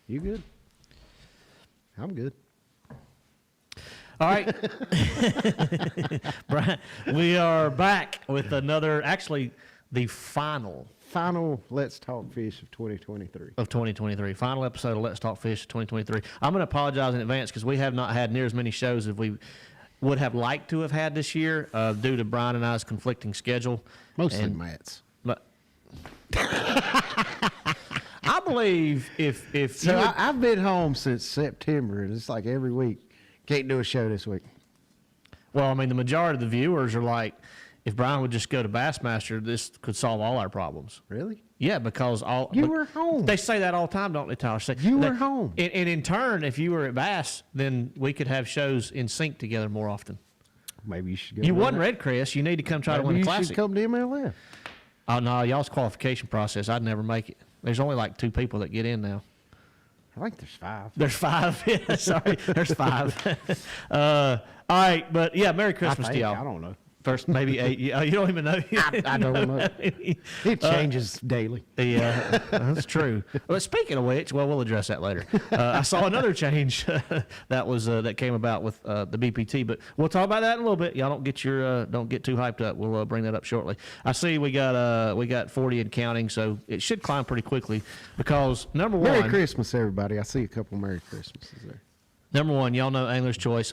You good? I'm good. All right. Brian, we are back with another, actually, the final Let's Talk Fish of 2023. Of 2023. Final episode of Let's Talk Fish of 2023. I'm going to apologize in advance because we have not had near as many shows as we would have liked to have had this year due to Brian and I's conflicting schedule. Mostly Matt's. But I believe if so I've been home since September, and it's like every week. Can't do a show this week. Well, I mean, the majority of the viewers are like, if Brian would just go to Bassmaster, this could solve all our problems. Really? Yeah, because you were home. They say that all the time, don't they, Tyler? You were home. And in turn, if you were at Bass, then we could have shows in sync together more often. Maybe you should go. You won Red Chris. You need to come try to win the Classic. You should come to MLF. Oh, no, y'all's qualification process, I'd never make it. There's only like 2 people that get in now. I think there's 5. There's 5. Yeah, sorry. There's 5. All right, but yeah, Merry Christmas to y'all. I don't know. First, maybe 8. You don't even know. I don't know. It changes daily. Yeah, that's true. But speaking of which, well, we'll address that later. I saw another change that came about with the BPT, but we'll talk about that in a little bit. Y'all don't get too hyped up. We'll bring that up shortly. I see we got 40 and counting, so it should climb pretty quickly because number one. Merry Christmas, everybody. I see a couple Merry Christmases there. Number one, y'all know Angler's Choice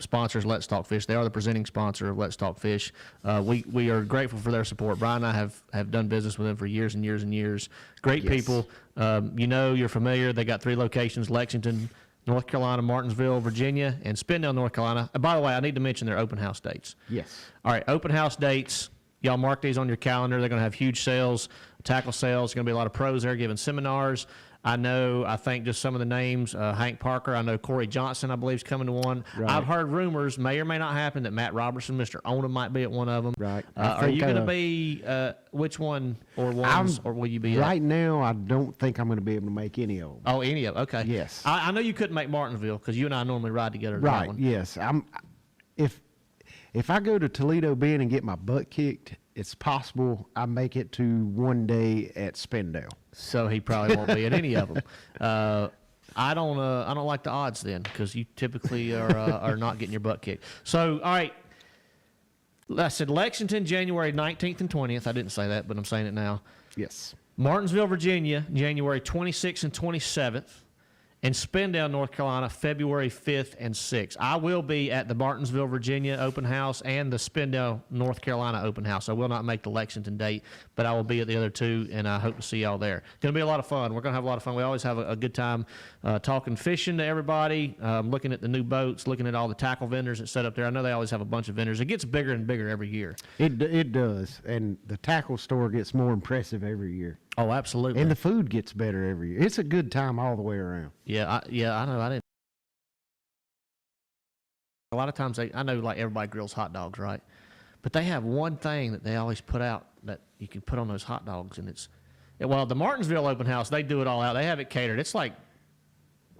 sponsors Let's Talk Fish. They are the presenting sponsor of Let's Talk Fish. We are grateful for their support. Brian and I have done business with them for years and years and years. Great people. You're familiar. They got 3 locations: Lexington, North Carolina, Martinsville, Virginia, and Spindale, North Carolina. And by the way, I need to mention their open house dates. Yes. All right, open house dates. Y'all mark these on your calendar. They're going to have huge sales, tackle sales. There's going to be a lot of pros there giving seminars. I think just some of the names, Hank Parker, I know Corey Johnson, I believe, is coming to one. Right. I've heard rumors, may or may not happen, that Matt Robertson, Mr. Ona, might be at one of them. Right. Are you going to be which one or ones, or will you be right now, I don't think I'm going to be able to make any of them. Oh, any of them. Okay. Yes. I know you couldn't make Martinsville because you and I normally ride together to that one. Yes. If I go to Toledo Bend and get my butt kicked, it's possible I make it to one day at Spindale. So he probably won't be at any of them. I don't like the odds then because you typically are not getting your butt kicked. So all right, I said Lexington January 19th and 20th. I didn't say that, but I'm saying it now. Yes. Martinsville, Virginia, January 26th and 27th. And Spindale, North Carolina, February 5th and 6th. I will be at the Martinsville, Virginia open house and the Spindale, North Carolina open house. I will not make the Lexington date, but I will be at the other 2, and I hope to see y'all there. It's going to be a lot of fun. We're going to have a lot of fun. We always have a good time talking fishing to everybody, looking at the new boats, looking at all the tackle vendors that set up there. I know they always have a bunch of vendors. It gets bigger and bigger every year. It does, and the tackle store gets more impressive every year. Oh, absolutely. And the food gets better every year. It's a good time all the way around. Yeah, I know. I didn't. A lot of times, I know like everybody grills hot dogs, right? But they have one thing that they always put out that you can put on those hot dogs, and well, the Martinsville open house, they do it all out. They have it catered. It's like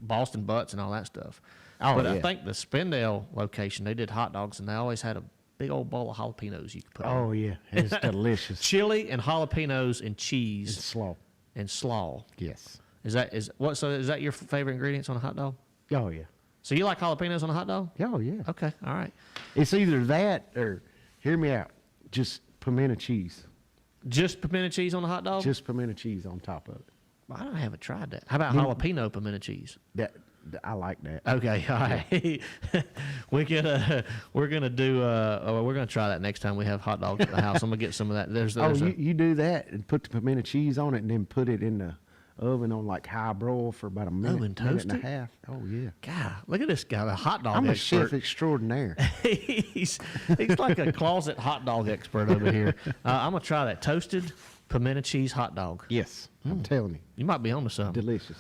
Boston butts and all that stuff. Oh, but yeah. I think the Spindale location, they did hot dogs, and they always had a big old bowl of jalapenos you could put on. Oh, yeah. It's delicious. Chili and jalapenos and cheese. And slaw. And slaw. Yes. So is that your favorite ingredients on a hot dog? Oh, yeah. So you like jalapenos on a hot dog? Oh, yeah. Okay, all right. It's either that or, hear me out, just pimento cheese. Just pimento cheese on a hot dog? Just pimento cheese on top of it. Well, I haven't tried that. How about jalapeno pimento cheese? I like that. Okay, all right. we're gonna try that next time we have hot dogs at the house. I'm gonna get some of that. You do that and put the pimento cheese on it and then put it in the oven on like high broil for about a minute and a half. Oh yeah. God, look at this guy, the hot dog I'm expert. a chef extraordinaire. he's like a closet hot dog expert over here. I'm gonna try that toasted pimento cheese hot dog. Yes, I'm telling you. You might be onto something. Delicious.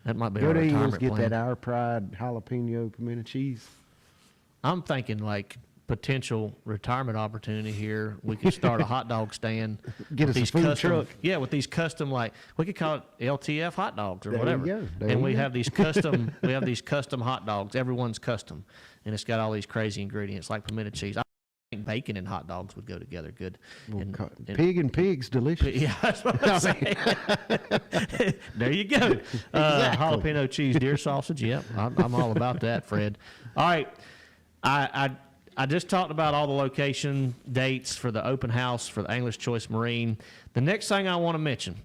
That might be Go our to Eagles, retirement get plan. that Our Pride jalapeno pimento cheese. I'm thinking like potential retirement opportunity here. We could start a hot dog stand. Get us a food truck. Yeah, with these custom, like we could call it LTF hot dogs or There whatever. you go. And we have these custom hot dogs. Everyone's custom, and it's got all these crazy ingredients like pimento cheese. bacon and hot dogs would go together good. Well, pig and pig's delicious. Yeah, that's what I'm saying. There you go. Exactly. Jalapeno cheese deer sausage. Yep, I'm all about that, Fred. All right, I just talked about all the location dates for the open house for the Angler's Choice Marine. The next thing I want to mention.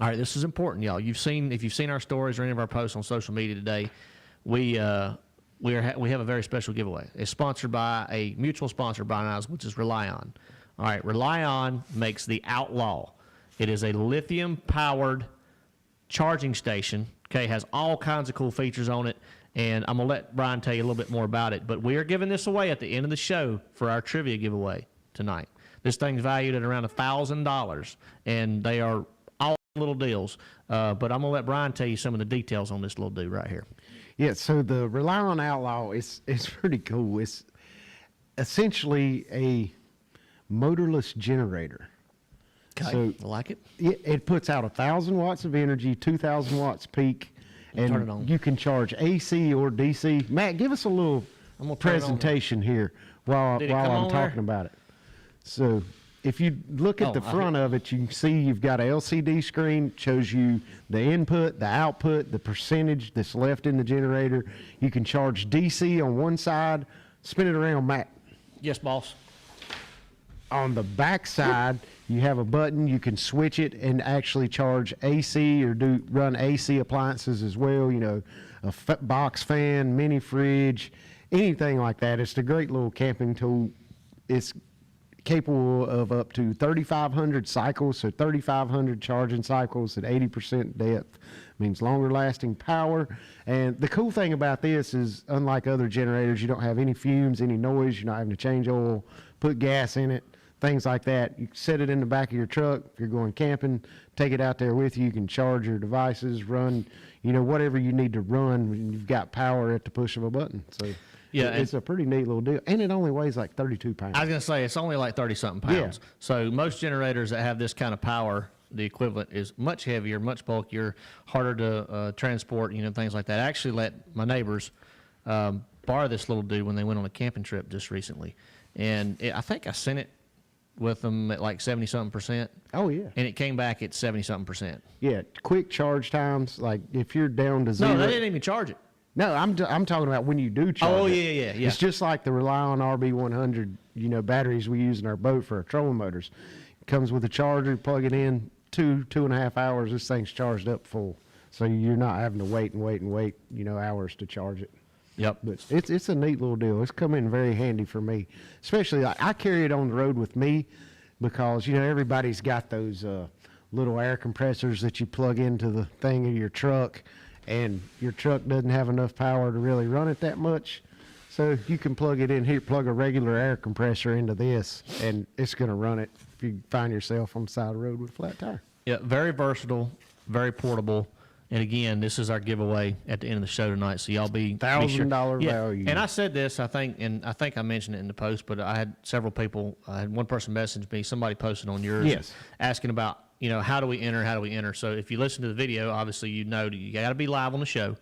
All right, this is important, y'all. If you've seen our stories or any of our posts on social media today, we have a very special giveaway. It's sponsored by a mutual sponsor by us, which is ReliOn. All right, ReliOn makes the Outlaw. It is a lithium-powered charging station. Okay, has all kinds of cool features on it, and I'm gonna let Brian tell you a little bit more about it. But we are giving this away at the end of the show for our trivia giveaway tonight. This thing's valued at around $1,000, and they are all little deals. But I'm gonna let Brian tell you some of the details on this little dude right here. Yeah, so the ReliOn Outlaw is pretty cool. It's essentially a motorless generator. Okay, so I like it. It puts out 1,000 watts of energy, 2,000 watts peak, and turn it on. You can charge AC or DC. Matt, give us a little presentation here while I'm talking about it. So if you look at the front of it, you can see you've got an LCD screen, shows you the input, the output, the percentage that's left in the generator. You can charge DC on one side. Spin it around, Matt. Yes, boss. On the back side, you have a button. You can switch it and actually charge AC or run AC appliances as well. You know, a box fan, mini fridge, anything like that. It's a great little camping tool. It's capable of up to 3,500 cycles, so 3,500 charging cycles at 80% depth means longer lasting power. And the cool thing about this is, unlike other generators, you don't have any fumes, any noise. You're not having to change oil, put gas in it, things like that. You can set it in the back of your truck. If you're going camping, take it out there with you. You can charge your devices, run, whatever you need to run when you've got power at the push of a button. So yeah, it's a pretty neat little deal. And it only weighs like 32 pounds. I was going to say, it's only like 30-something pounds. Yeah. So most generators that have this kind of power, the equivalent is much heavier, much bulkier, harder to transport, things like that. I actually let my neighbors borrow this little dude when they went on a camping trip just recently. And I think I sent it with them at like 70-something%. Oh, yeah. And it came back at 70-something%. Yeah, quick charge times. Like if you're down to zero. No, they didn't even charge it. No, I'm talking about when you do charge. Oh, it. Yeah. It's just like the ReliOn RB100, batteries we use in our boat for our trolling motors. It comes with a charger, plug it in, 2.5 hours, this thing's charged up full. So you're not having to wait, hours to charge it. Yep. But it's a neat little deal. It's come in very handy for me. Especially, I carry it on the road with me because, everybody's got those little air compressors that you plug into the thing of your truck, and your truck doesn't have enough power to really run it that much. So you can plug it in here, plug a regular air compressor into this, and it's going to run it if you find yourself on the side of the road with a flat tire. Yeah, very versatile, very portable. And again, this is our giveaway at the end of the show tonight. So y'all be $1,000 value. And I said this, I think I mentioned it in the post, but I had several people. I had one person message me. Somebody posted on yours, yes, asking about how do we enter. So if you listen to the video, obviously you got to be live on the show.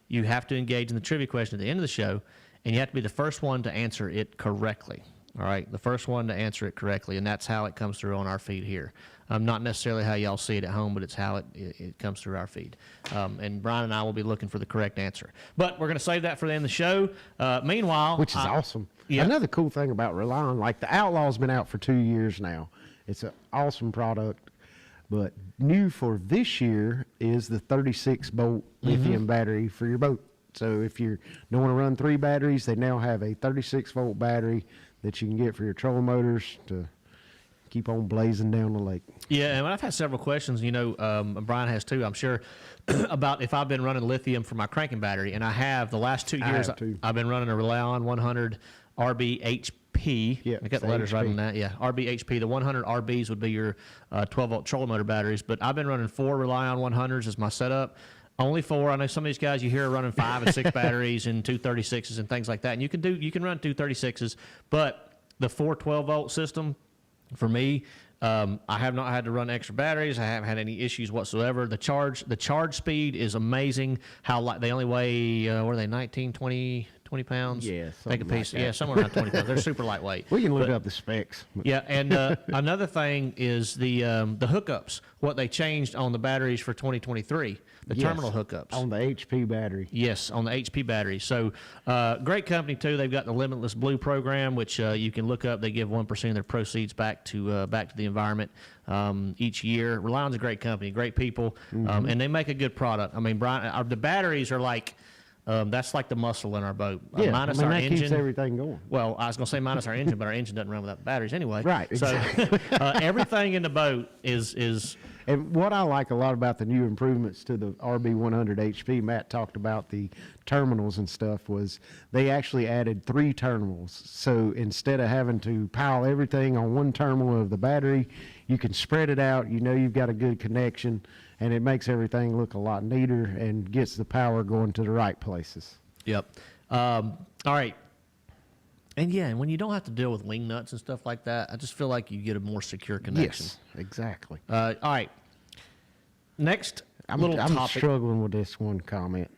You have to engage in the trivia question at the end of the show, and you have to be the first one to answer it correctly. All right, the first one to answer it correctly, and that's how it comes through on our feed here. Not necessarily how y'all see it at home, but it's how it comes through our feed. And Brian and I will be looking for the correct answer. But we're going to save that for the end of the show. Meanwhile, which is awesome. Yeah. Another cool thing about ReliOn, like the Outlaw's been out for 2 years now. It's an awesome product. But new for this year is the 36-volt lithium battery for your boat. So if you don't want to run 3 batteries, they now have a 36-volt battery that you can get for your trolling motors to keep on blazing down the lake. Yeah, and I've had several questions, Brian has too, I'm sure, about if I've been running lithium for my cranking battery. And I have the last 2 years. I've been running a ReliOn 100 RBHP. Yeah, I got the letters right on that. Yeah, RBHP. The 100 RBs would be your 12-volt trolling motor batteries. But I've been running 4 ReliOn 100s as my setup. Only 4. I know some of these guys you hear are running 5 and 6 batteries and 2 36s and things like that. And you can run 2 36s, but the 4 12-volt system, for me, I have not had to run extra batteries. I haven't had any issues whatsoever. The charge speed is amazing. They only weigh, what are they, 19, 20 20 pounds. Yeah, take a something piece. like that. Yeah, somewhere around 20 pounds. They're super lightweight. We can look up the specs. Yeah, and another thing is the hookups. What they changed on the batteries for 2023, the Yes, terminal hookups. on the HP battery. Yes, on the HP battery. So, great company too. They've got the Limitless Blue program, which you can look up. They give 1% of their proceeds back to the environment each year. ReliOn's a great company, great people, and they make a good product. I mean, Brian, the batteries are like that's like the muscle in our boat. Yeah, Minus I mean, our that engine. keeps everything going. Well, I was going to say minus our engine, but our engine doesn't run without the batteries anyway. Right, exactly. So everything in the boat is. And what I like a lot about the new improvements to the RB100 HP, Matt talked about the terminals and stuff, was they actually added 3 terminals. So instead of having to pile everything on one terminal of the battery, you can spread it out. You know you've got a good connection, and it makes everything look a lot neater and gets the power going to the right places. Yep. All right. And yeah, and when you don't have to deal with wing nuts and stuff like that, I just feel like you get a more secure connection. Yes, exactly. All right. Next I'm topic. struggling with this one comment.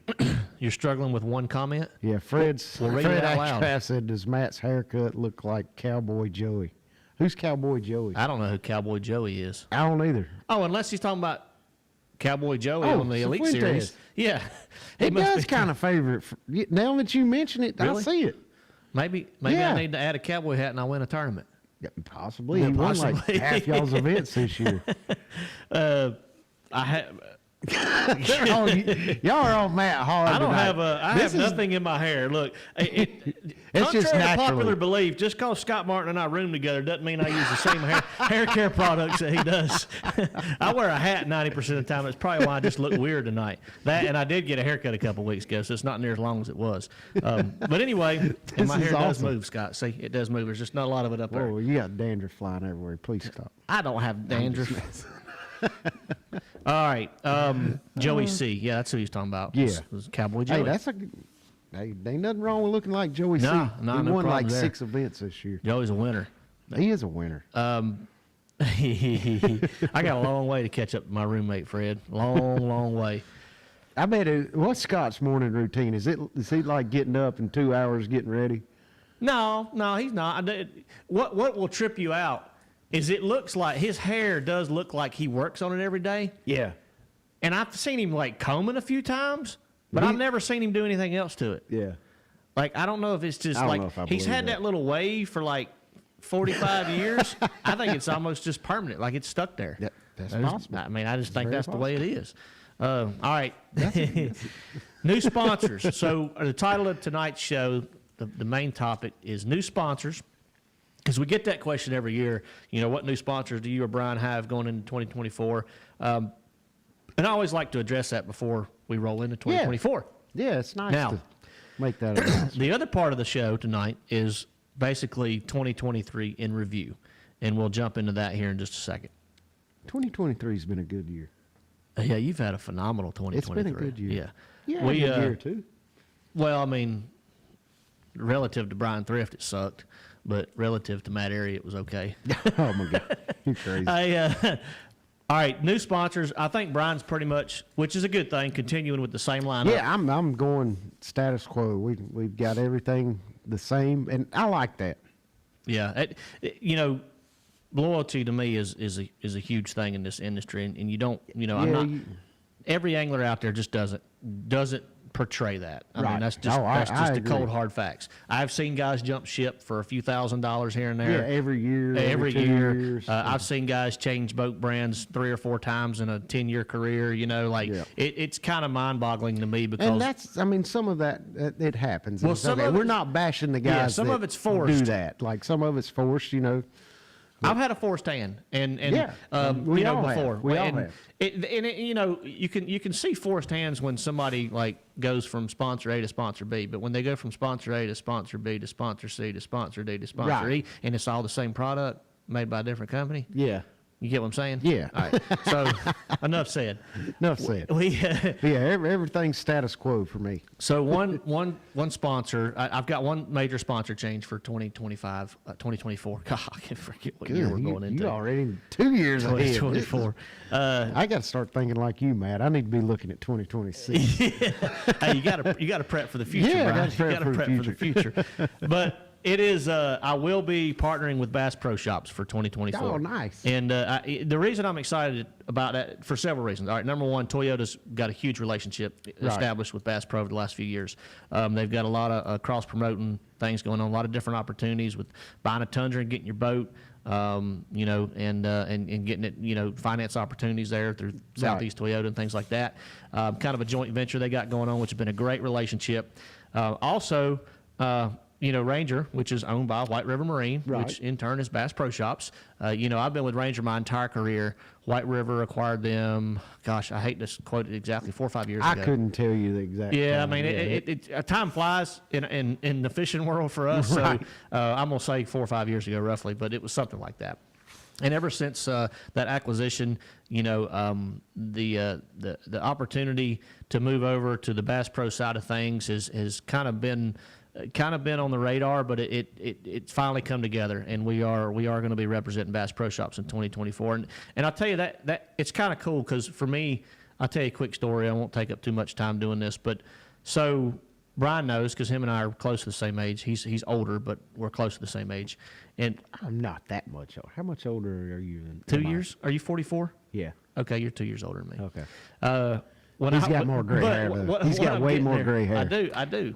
You're struggling with one comment? Yeah, We'll read it out loud. Ashcraft said, does Matt's haircut look like Cowboy Joey? Who's Cowboy Joey? I don't know who Cowboy Joey is. I don't either. Oh, unless he's talking about Cowboy Joey Oh, on the Elite Cifuentes. Series. Yeah. It must does be- kind of favor it. Now that you mention it, I Really? see it. Maybe Yeah. I need to add a cowboy hat and I win a tournament. Yeah, possibly. Yeah, He won like possibly. half y'all's events this year. I have. Oh, y'all are on Matt hard I don't tonight. have I This have is- nothing in my hair. Look, It's contrary just to naturally. popular belief, just because Scott Martin and I room together doesn't mean I use the same hair care products that he does. I wear a hat 90% of the time. That's probably why I just look weird tonight. That and I did get a haircut a couple weeks ago, so it's not near as long as it was. But anyway, and my is hair does awesome. move, Scott. See, it does move. There's just not a lot of it up there. Whoa, you got dandruff flying everywhere. Please stop. I don't have dandruff. All right, Joey C. Yeah, that's who he's talking about. Yeah. was Cowboy Joey. Hey, that's a good. Hey, ain't nothing wrong with looking like Joey C. No, He no won problem like there. 6 events this year. Joey's a winner. He is a winner. I got a long way to catch up with my roommate Fred. Long way. I bet what's Scott's morning routine? Is he like getting up in 2 hours getting ready? No, he's not. What will trip you out is it looks like his hair does look like he works on it every day. Yeah. And I've seen him like combing a few times, but I've never seen him do anything else to it. Yeah. Like I don't know if it's just I don't like know if I he's believe had that. that little wave for like 45 years. I think it's almost just permanent, like it's stuck there. Yeah, that's I just- possible. I mean, I just think very that's the way it is. All right, new sponsors. So the title of tonight's show, the main topic is new sponsors, because we get that question every year. You know, what new sponsors do you or Brian have going into 2024? And I always like to address that before we roll into 2024. Yeah, it's nice Now- to make that announcement. The other part of the show tonight is basically 2023 in review, and we'll jump into that here in just a second. 2023 has been a good year. Yeah, you've had a phenomenal 2023. It's been a good year. Yeah, Yeah, a good year too. Well, I mean, relative to Bryan Thrift, it sucked, but relative to Matt Arey, it was okay. Oh my God, you're crazy. All right, new sponsors. I think Brian's pretty much, which is a good thing, continuing with the same lineup. Yeah, I'm going status quo. We've got everything the same, and I like that. Yeah, you know, loyalty to me is a huge thing in this industry, and you don't, you know, I'm Yeah, not. Every angler out there just doesn't portray that. I mean, Right. that's just Oh, I the agree. cold hard facts. I've seen guys jump ship for a few $1,000s here and there. Yeah, every year, Every 2 year. years. I've seen guys change boat brands 3 or 4 times in a 10-year career. You know, like Yeah. it's kind of mind-boggling to me because And that's, I mean, some of that, it happens. Well, It's some okay. of We're it's- not bashing the guys some that of it's forced. do that. Like, some of it's forced, you know. I've had a forced hand, and Yeah, we you know, all have. before. We all and have. It, you know, you can see forced hands when somebody like goes from sponsor A to sponsor B, but when they go from sponsor A to sponsor B to sponsor C to sponsor D to sponsor Right. E, and it's all the same product made by a different company, Yeah. You get what I'm saying? Yeah. All right. So enough said. Enough said. We Yeah, everything's status quo for me. so one sponsor. I've got one major sponsor change for 2025, 2024. God, I can forget what year we're going into. You already 2 years ahead. 2024. I got to start thinking like you, Matt. I need to be looking at 2026. Hey, you gotta prep for the future, Yeah, I Brian. gotta prep You gotta for the prep for the future. But it is. I will be partnering with Bass Pro Shops for 2024. Oh, nice. And the reason I'm excited about that for several reasons. All right, number one, Toyota's got a huge relationship established with Bass Pro over the last few years. They've got a lot of cross promoting things going on, a lot of different opportunities with buying a Tundra and getting your boat. You know, and getting it, you know, finance opportunities there through Southeast Toyota and things like that. Kind of a joint venture they got going on, which has been a great relationship. Also, you know, Ranger, which is owned by White River Marine, which in turn is Bass Pro Shops. You know, I've been with Ranger my entire career. White River acquired them, gosh, I hate to quote it exactly, 4 or 5 years ago. I couldn't tell you the exact Yeah, time. I mean, time flies in the fishing world for us. Right. So I'm going to say 4 or 5 years ago, roughly, but it was something like that. And ever since that acquisition, you know, the opportunity to move over to the Bass Pro side of things has kind of been on the radar, but it's finally come together, and we are going to be representing Bass Pro Shops in 2024. And I'll tell you that it's kind of cool because for me, I'll tell you a quick story. I won't take up too much time doing this, but so Brian knows because him and I are close to the same age. He's older, but we're close to the same age. And I'm not that much older. How much older are you than 2 years? Are you 44? Yeah. Okay, you're 2 years older than me. Okay. He's got more gray hair, though. He's got way more gray hair. I do.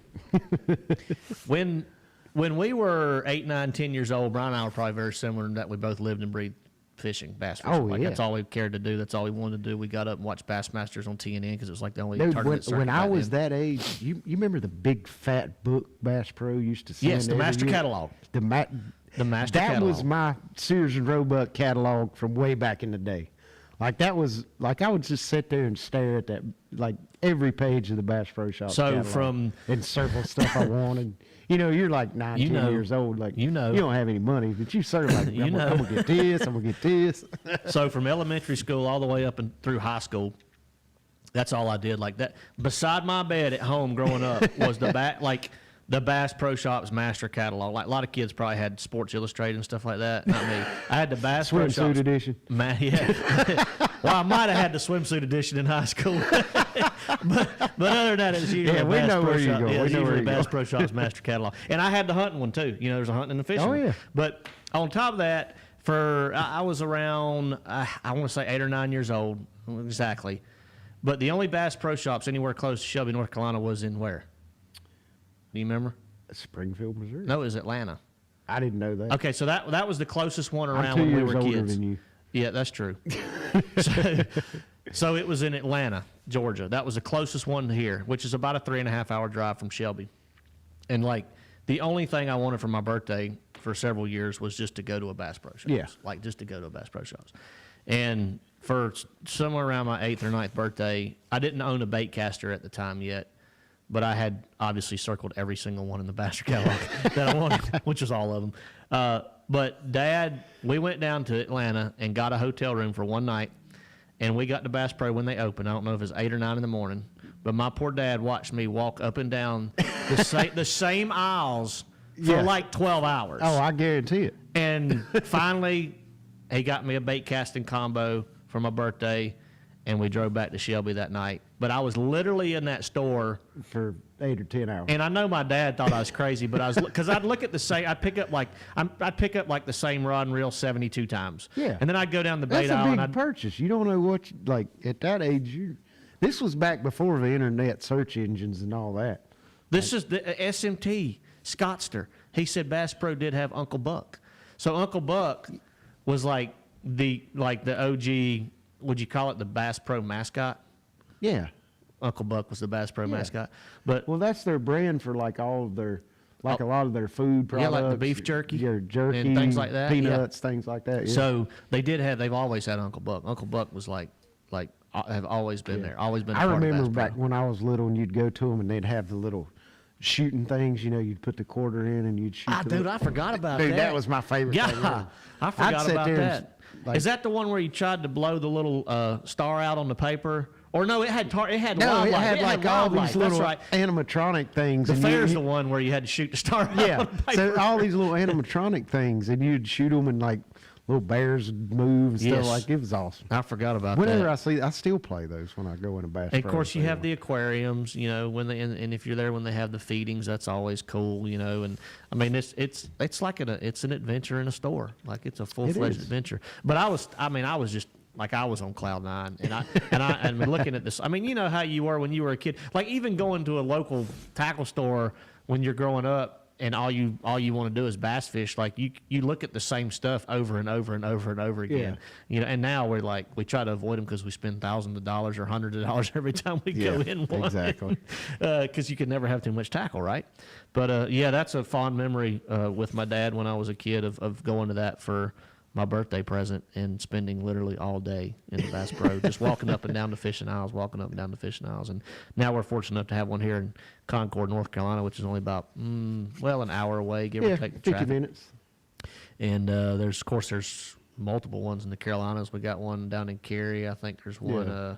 When we were 8, 9, 10 years old, Brian and I were probably very similar in that we both lived and breathed fishing, bass fishing. Oh, like yeah. that's all we cared to do. That's all we wanted to do. We got up and watched Bassmasters on TNN because it was like the only Dude, tournament circuit when I back was then. that age, you remember the big fat book Bass Pro used to send? Yes, the every master year? catalog. The master catalog. That was my Sears and Roebuck catalog from way back in the day. Like that was like I would just sit there and stare at that, like every page of the Bass Pro Shop. So catalog from and circle stuff I wanted. You know, you're like 9, 10 years old. Like you don't have any money, but you sort of like I'm gonna get this. I'm gonna get this. So from elementary school all the way up and through high school, that's all I did. Like that, beside my bed at home growing up was the Bass Pro Shops master catalog. Like a lot of kids probably had Sports Illustrated and stuff like that. Not me. I had the Bass Pro Swimsuit Shops edition. Yeah. Well, I might have had the swimsuit edition in high school, but other than that, it's usually Yeah, the we Bass know Pro where you Shop. go. Yeah, We it's know where usually you the Bass go. Pro Shops master catalog, and I had the hunting one too. You know, there's a hunting and a fishing. Oh, one. yeah. But on top of that, I was around I want to say 8 or 9 years old exactly, but the only Bass Pro Shops anywhere close to Shelby, North Carolina, was in where? Do you remember? Springfield, Missouri. No, it was Atlanta. I didn't know that. Okay, so that was the closest one I'm around 2 when we years were older kids. than you. Yeah, that's true. So it was in Atlanta, Georgia. That was the closest one here, which is about a 3.5 hour drive from Shelby. And like the only thing I wanted for my birthday for several years was just to go to a Bass Pro Shops. Yeah. Like just to go to a Bass Pro Shops. And for somewhere around my 8th or 9th birthday, I didn't own a bait caster at the time yet, but I had obviously circled every single one in the Bass catalog that I wanted, which was all of them. But Dad, we went down to Atlanta and got a hotel room for one night, and we got to Bass Pro when they opened. I don't know if it was 8 or 9 in the morning, but my poor dad watched me walk up and down the same aisles for like 12 hours. Oh, I guarantee it. And finally, he got me a bait casting combo for my birthday, and we drove back to Shelby that night. But I was literally in that store For 8 or 10 hours. and I know my dad thought I was crazy, but I was because I'd look at the same. I'd pick up like the same rod and reel 72 times. Yeah. And then I'd go down the bait That's a aisle big and I'd purchase. You don't know what, like, at that age, this was back before the internet search engines and all that. This is the SMT Scottster. He said Bass Pro did have Uncle Buck, so Uncle Buck was like the OG. Would you call it the Bass Pro mascot? Yeah. Uncle Buck was the Bass Pro mascot, but Well, that's their brand for, like, all of their, like, a lot of their food products. Yeah, like the beef jerky Your jerky. and things like that, Peanuts, things like that. Yeah. so they've always had Uncle Buck. Uncle Buck was like have always been there, always been. I part of remember Bass Pro. back when I was little and you'd go to them and they'd have the little shooting things, you know, you'd put the quarter in and you'd shoot. Dude, I forgot about Dude, that. that was my favorite thing. Yeah, ever. I forgot I'd sit about there that. Like, Is that the one where you tried to blow the little star out on the paper? Or no, it had no, wildlife. it had like all wildlife. these little That's right. animatronic things. The and fair's the one where you had to shoot the star out yeah. on the paper. So all these little animatronic things, and you'd shoot them, and like little bears would move and Yes. stuff. Like, it was awesome. I forgot about Whenever that. I still play those when I go in a Bass And of Pro course, you Show. have the aquariums, you know, when they and if you're there when they have the feedings, that's always cool, you know. And I mean, it's like it's an adventure in a store, like it's a full-fledged is. adventure. But I was just like I was on cloud nine, and looking at this. I mean, you know how you were when you were a kid, like even going to a local tackle store when you're growing up. And all you want to do is bass fish. Like you look at the same stuff over and over and over and over again. Yeah. You know, and now we try to avoid them because we spend thousands of dollars or hundreds of dollars every time we go in one. Exactly. Because you can never have too much tackle, right? But yeah, that's a fond memory with my dad when I was a kid of going to that for my birthday present and spending literally all day in the Bass Pro, just walking up and down the fishing aisles, And now we're fortunate enough to have one here in Concord, North Carolina, which is only about, an hour away, give or take the 50 traffic. minutes. And there's multiple ones in the Carolinas. We got one down in Cary. I think there's one. Yeah.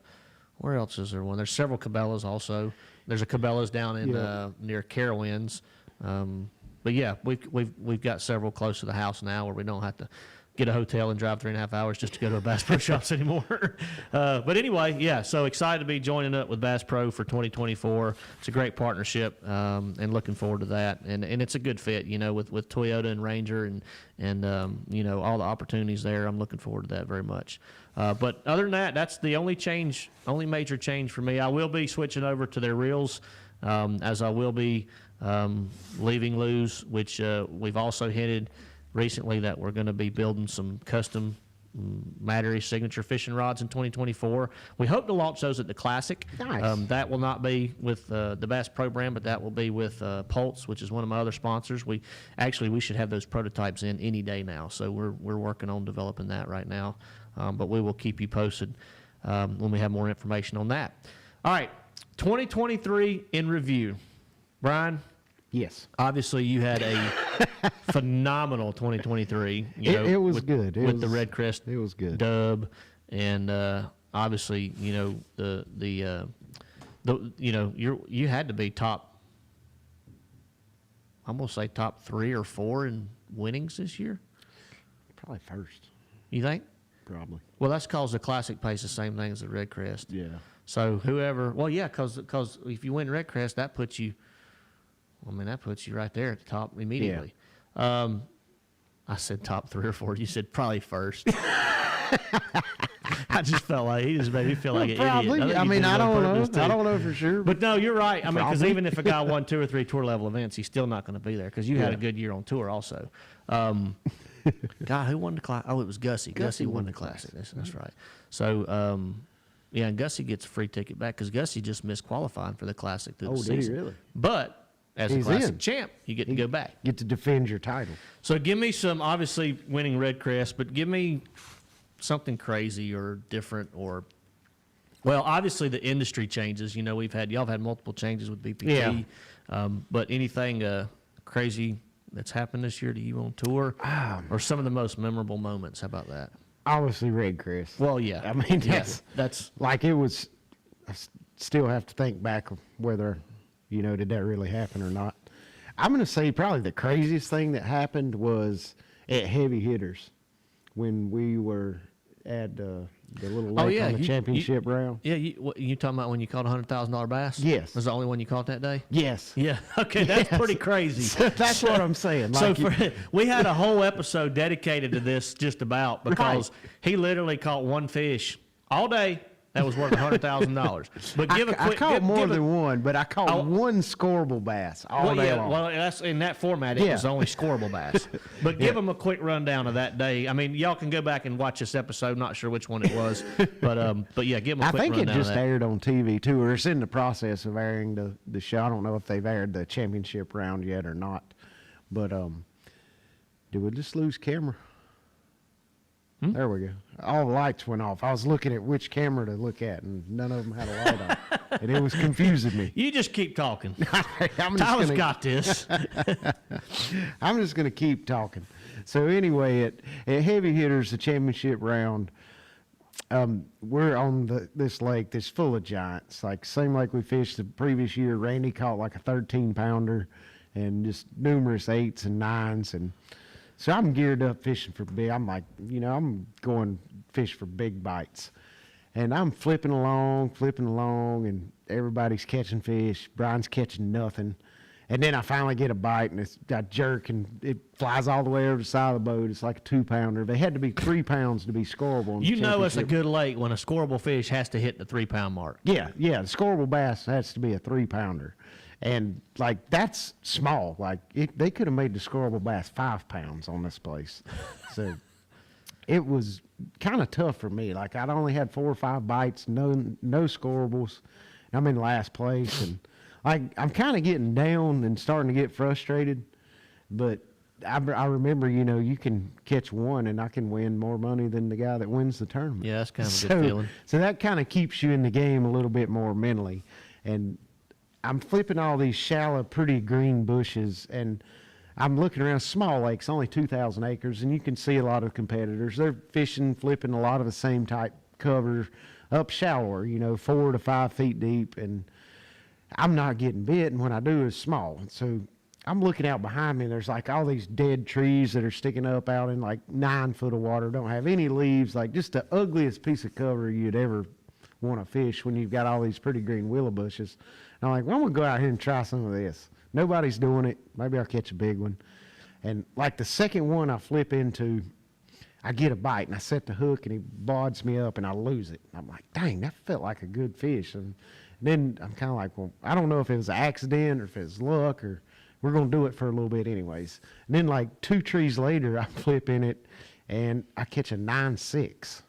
Where else is there one? There's several Cabela's also. There's a Cabela's down in near Carowinds. But yeah, we've got several close to the house now where we don't have to get a hotel and drive 3.5 hours just to go to a Bass Pro Shops anymore. But anyway, yeah, so excited to be joining up with Bass Pro for 2024. It's a great partnership, and looking forward to that. And it's a good fit, you know, with Toyota and Ranger and you know, all the opportunities there. I'm looking forward to that very much. But other than that, that's the only major change for me. I will be switching over to their reels, as I will be leaving Lou's, which we've also hinted recently that we're going to be building some custom Mattery signature fishing rods in 2024. We hope to launch those at the Classic. Nice. That will not be with the Bass Pro brand, but that will be with Pulse, which is one of my other sponsors. We should have those prototypes in any day now, so we're working on developing that right now. But we will keep you posted when we have more information on that. All right, 2023 in review. Brian? Yes. Obviously, you had a phenomenal 2023. It was good. It with was, the Red Crest it was good. dub, and obviously, you know the you know you had to be top. I'm gonna say top 3 or 4 in winnings this year. Probably first. You think? Probably. Well, that's because the Classic pays the same thing as the Red Crest. Yeah. So because if you win Red Crest, that puts you. I mean, that puts you right there at the top immediately. Yeah. I said top 3 or 4. You said probably first. I just felt like he just made me feel like an Probably. idiot. I mean, I don't know. Too. I don't know for sure. But no, you're right. I mean, because Probably. even if a guy won 2 or 3 tour level events, he's still not going to be there because you had a good year on tour also. God, who won the class? Oh, it was Gussie. Gussie won the Classic. That's right. So, yeah, and Gussie gets a free ticket back because Gussie just missed qualifying for the Classic through the season. Did he really? But as He's a Classic in. champ, you get to go back. Get to defend your title. So give me some, obviously winning Red Crest, but give me something crazy or different or, well, obviously the industry changes. You know, y'all have had multiple changes with BPT. Yeah. But anything crazy that's happened this year to you on tour or some of the most memorable moments? How about that? Obviously, Red Crest. Well, yeah. I mean, that's like it was. I still have to think back whether, you know, did that really happen or not. I'm going to say probably the craziest thing that happened was at Heavy Hitters when we were at the little lake on the championship round. Yeah, you talking about when you caught $100,000 bass? Yes. Was the only one you caught that day? Yes. Yeah. Okay, that's pretty crazy. So that's what I'm saying. Like We had a whole episode dedicated to this just about because he literally caught one fish all day that was worth $100,000. But I caught more than one, but I caught one scoreable bass all day long. Well, that's in that format. It was only scoreable bass. But give them a quick rundown of that day. I mean, y'all can go back and watch this episode. Not sure which one it was, but yeah, give them a quick rundown. I think it just of that. aired on TV too, or it's in the process of airing the show. I don't know if they've aired the championship round yet or not. But did we just lose camera? There we go. All the lights went off. I was looking at which camera to look at, and none of them had a light on. And it was confusing me. You just keep talking. I'm just Tyler's gonna, got this. I'm just going to keep talking. So anyway, at Heavy Hitters, the championship round, we're on this lake that's full of giants. Like same like we fished the previous year. Randy caught like a 13-pounder and just numerous 8s and 9s. And so I'm geared up fishing for big. I'm like, I'm going fish for big bites. And I'm flipping along, and everybody's catching fish. Brian's catching nothing. And then I finally get a bite, and I jerk, and it flies all the way over the side of the boat. It's like a 2-pounder. They had to be 3 pounds to be scoreable. In the You know it's a championship. good lake when a scoreable fish has to hit the 3-pound mark. Yeah. The scoreable bass has to be a 3-pounder. And, like, that's small. Like, they could have made the scoreable bass 5 pounds on this place. So it was kind of tough for me. Like, I'd only had 4 or 5 bites, no scoreables. I'm in last place, and I'm kind of getting down and starting to get frustrated. But I remember, you can catch one, and I can win more money than the guy that wins the tournament. Yeah, that's kind of a good feeling. So that kind of keeps you in the game a little bit more mentally. And I'm flipping all these shallow, pretty green bushes, and I'm looking around small lakes, only 2,000 acres, and you can see a lot of competitors. They're fishing, flipping a lot of the same type cover up shallower, 4 to 5 feet deep, and I'm not getting bit, and when I do, it's small. So I'm looking out behind me, and there's like all these dead trees that are sticking up out in like 9 foot of water, don't have any leaves, like just the ugliest piece of cover you'd ever want to fish when you've got all these pretty green willow bushes. And I'm like, well, I'm going to go out here and try some of this. Nobody's doing it. Maybe I'll catch a big one. And like the second one I flip into, I get a bite, and I set the hook, and he bods me up, and I lose it. I'm like, dang, that felt like a good fish. And then I'm kind of like, well, I don't know if it was an accident or if it was luck, or we're going to do it for a little bit anyways. And then like 2 trees later, I flip in it, and I catch a 9.6.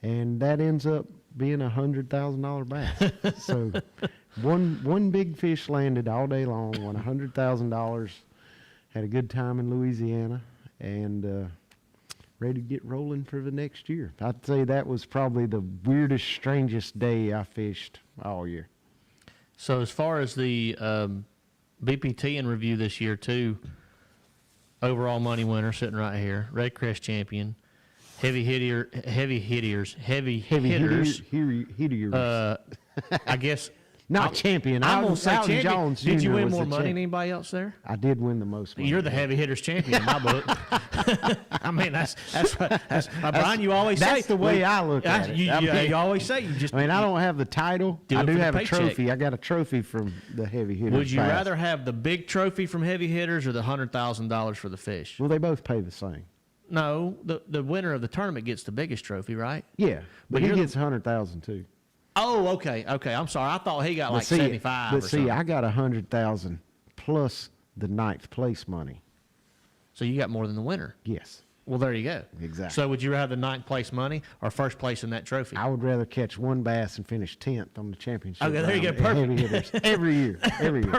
And that ends up being $100,000 bass. So one big fish landed all day long, won $100,000, had a good time in Louisiana, and ready to get rolling for the next year. I'd say that was probably the weirdest, strangest day I fished all year. So as far as the BPT in review this year too, overall money winner sitting right here, Red Crest champion, heavy hitters. I guess Not champion. I'm gonna say Alton champion. Jones Did you Jr. win was more the money than champ. anybody else there? I did win the most money. You're the heavy hitters champion in my book. I mean, that's Brian. You always say that's the way I look at it. You always say you just. I mean, I don't have the title. Do I it do for the have a paycheck. trophy. I got a trophy from the heavy hitters. Would you bass. rather have the big trophy from heavy hitters or the $100,000 for the fish? Well, they both pay the same. No, the winner of the tournament gets the biggest trophy, right? Yeah, but he you're gets 100,000 too. Oh, okay. I'm sorry. I thought he got like 75 But or something. I got 100,000 plus the 9th place money. So you got more than the winner. Yes, Well, there you go. Exactly. So would you rather 9th place money or first place in that trophy? I would rather catch one bass and finish 10th on the championship. Okay, there you go. round at Heavy Perfect. Hitters every year. Every year.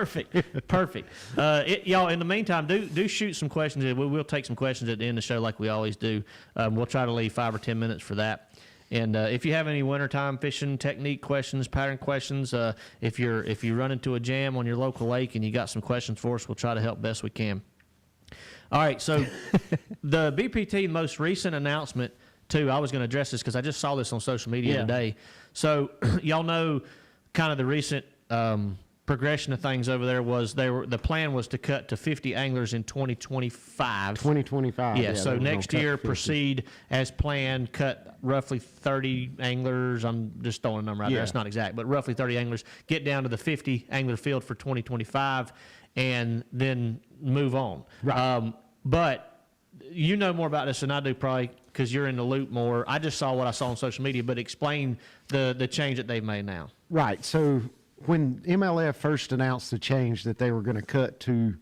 Perfect. Y'all, in the meantime, do shoot some questions. We will take some questions at the end of the show like we always do. We'll try to leave 5 or 10 minutes for that. And if you have any wintertime fishing technique questions, pattern questions, if you run into a jam on your local lake and you got some questions for us, we'll try to help best we can. All right, so the BPT most recent announcement, too, I was going to address this because I just saw this on social media today. So y'all know kind of the recent progression of things over there was the plan was to cut to 50 anglers in 2025. 2025. Yeah, so they were gonna next cut year 50. proceed as planned, cut roughly 30 anglers. I'm just throwing a number out there. Yeah. That's not exact, but roughly 30 anglers. Get down to the 50 angler field for 2025 and then move on. Right. But you know more about this than I do probably because you're in the loop more. I just saw what I saw on social media, but explain the change that they've made now. Right. So when MLF first announced the change that they were going to cut to,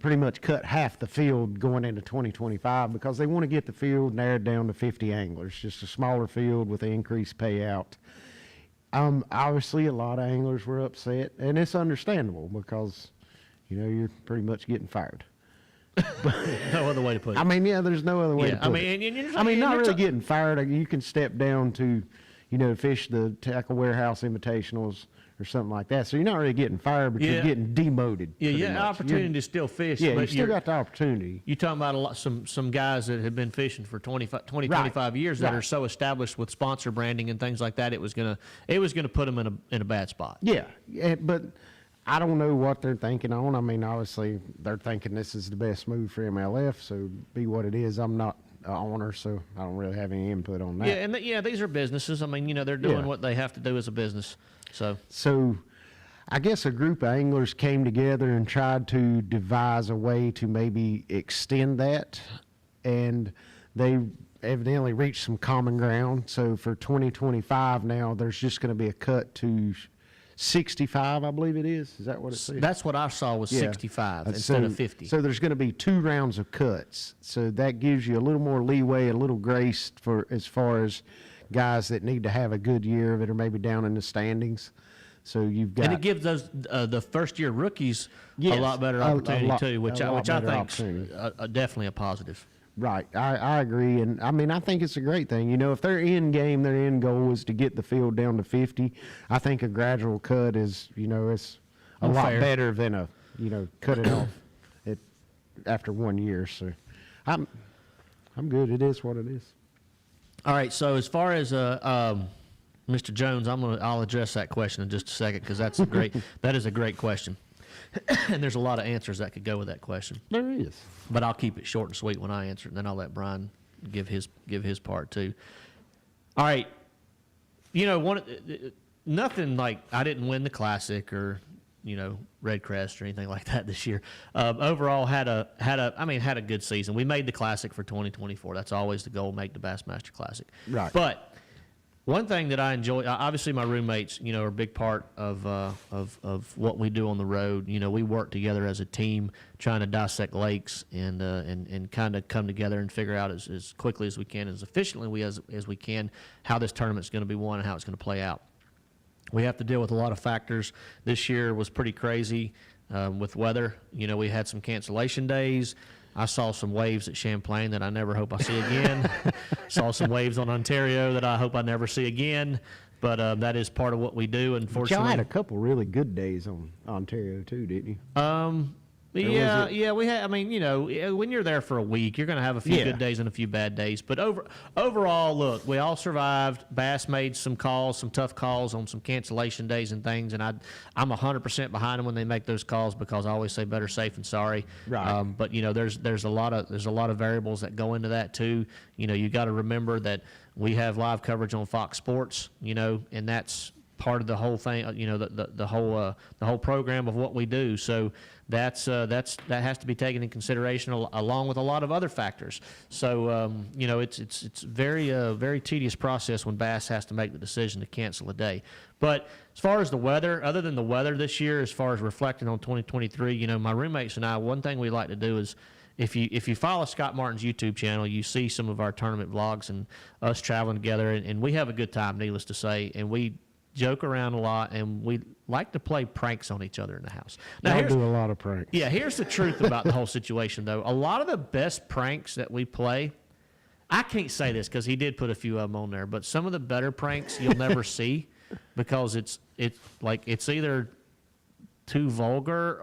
pretty much cut half the field going into 2025 because they want to get the field narrowed down to 50 anglers, just a smaller field with an increased payout. Obviously, a lot of anglers were upset, and it's understandable because, you're pretty much getting fired. No other way to put it. I mean, yeah, there's no other way to put I mean, it. and you're, I mean, and not you're really ta- getting fired. You can step down to, fish the Tackle Warehouse Invitationals or something like that. So you're not really getting fired, but Yeah. you're getting demoted. Yeah, pretty yeah, much. opportunity to still fish. Yeah, you but still got the opportunity. you're talking about a lot, some guys that have been fishing for 20, Right. 25 years that Right. are so established with sponsor branding and things like that. It was gonna put them in a bad spot. Yeah, but I don't know what they're thinking on. I mean, obviously they're thinking this is the best move for MLF, so be what it is. I'm not an owner, so I don't really have any input on that. Yeah, and these are businesses. I mean, they're doing Yeah. what they have to do as a business. So I guess a group of anglers came together and tried to devise a way to maybe extend that, and they evidently reached some common ground. So for 2025 now, there's just going to be a cut to 65, I believe it is. Is that what it says? That's what I saw was Yeah. 65 instead of 50. So there's going to be 2 rounds of cuts. So that gives you a little more leeway, a little grace for as far as guys that need to have a good year that are maybe down in the standings. So you've got, and it gives those the first year rookies Yes, a lot better a opportunity lot- too, which a lot I better think's opportunity. definitely a positive. right. I agree. And I mean, I think it's a great thing. If their end game, their end goal is to get the field down to 50, I think a gradual cut is, it's a lot Fair. better than cut it off after 1 year. So I'm good. It is what it is. All right. So as far as Mr. Jones, I'll address that question in just a second because that is a great question, and there's a lot of answers that could go with that question. There is. But I'll keep it short and sweet when I answer it, and then I'll let Brian give his part too. All right. Nothing like I didn't win the Classic or Red Crest or anything like that this year. Overall, had a good season. We made the Classic for 2024. That's always the goal: make the Bassmaster Classic. Right. But one thing that I enjoy, obviously, my roommates, are a big part of what we do on the road. We work together as a team, trying to dissect lakes and kind of come together and figure out as quickly as we can, as efficiently as we can, how this tournament's going to be won and how it's going to play out. We have to deal with a lot of factors. This year was pretty crazy with weather. We had some cancellation days. I saw some waves at Champlain that I never hope I see again. Saw some waves on Ontario that I hope I never see again. But that is part of what we do. Unfortunately, Y'all had a couple really good days on Ontario too, didn't you? Yeah, we had. I mean, when you're there for a week, you're going to have a few Yeah. good days and a few bad days. But overall, look, we all survived. Bass made some tough calls on some cancellation days and things, and I'm 100% behind them when they make those calls because I always say better safe than sorry. Right. But there's a lot of variables that go into that too. You got to remember that we have live coverage on Fox Sports. And that's part of the whole thing. The whole program of what we do. So that has to be taken in consideration along with a lot of other factors. So it's very tedious process when Bass has to make the decision to cancel a day. But as far as the weather, other than the weather this year, as far as reflecting on 2023, my roommates and I, one thing we like to do is if you follow Scott Martin's YouTube channel, you see some of our tournament vlogs and us traveling together, and we have a good time, needless to say, and we joke around a lot, and we like to play pranks on each other in the house. Now, Y'all do a lot of pranks. yeah, here's the truth about the whole situation, though. A lot of the best pranks that we play, I can't say this because he did put a few of them on there, but some of the better pranks you'll never see because it's either too vulgar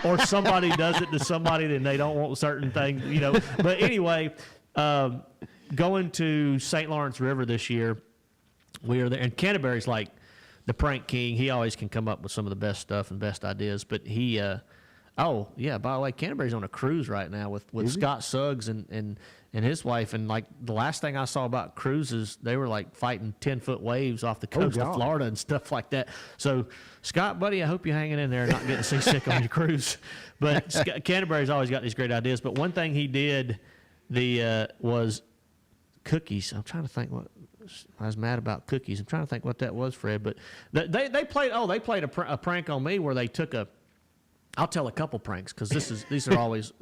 or somebody does it to somebody and they don't want certain things, But anyway, going to St. Lawrence River this year, we are there, and Canterbury's like the prank king. He always can come up with some of the best stuff and best ideas. But he, by the way, Canterbury's on a cruise right now with Scott Suggs and his wife. And like the last thing I saw about cruises, they were like fighting 10-foot waves off the coast of God. Florida and stuff like that. So Scott, buddy, I hope you're hanging in there and not getting seasick on your cruise. But Canterbury's always got these great ideas. But one thing he did was cookies. I'm trying to think what. I was mad about cookies. I'm trying to think what that was, Fred. But they played a prank on me where they took I'll tell a couple pranks because these are always,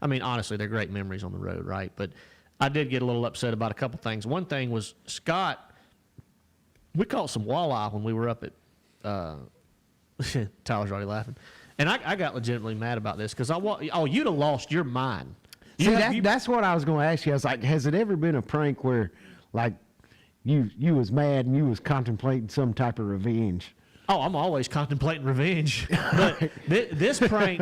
I mean, honestly, they're great memories on the road, right? But I did get a little upset about a couple things. One thing was Scott, we caught some walleye when we were up at, Tyler's already laughing. And I got legitimately mad about this because you'd have lost your mind. See, that's what I was going to ask you. I was like, has it ever been a prank where, like, you was mad and you was contemplating some type of revenge? Oh, I'm always contemplating revenge. But this prank,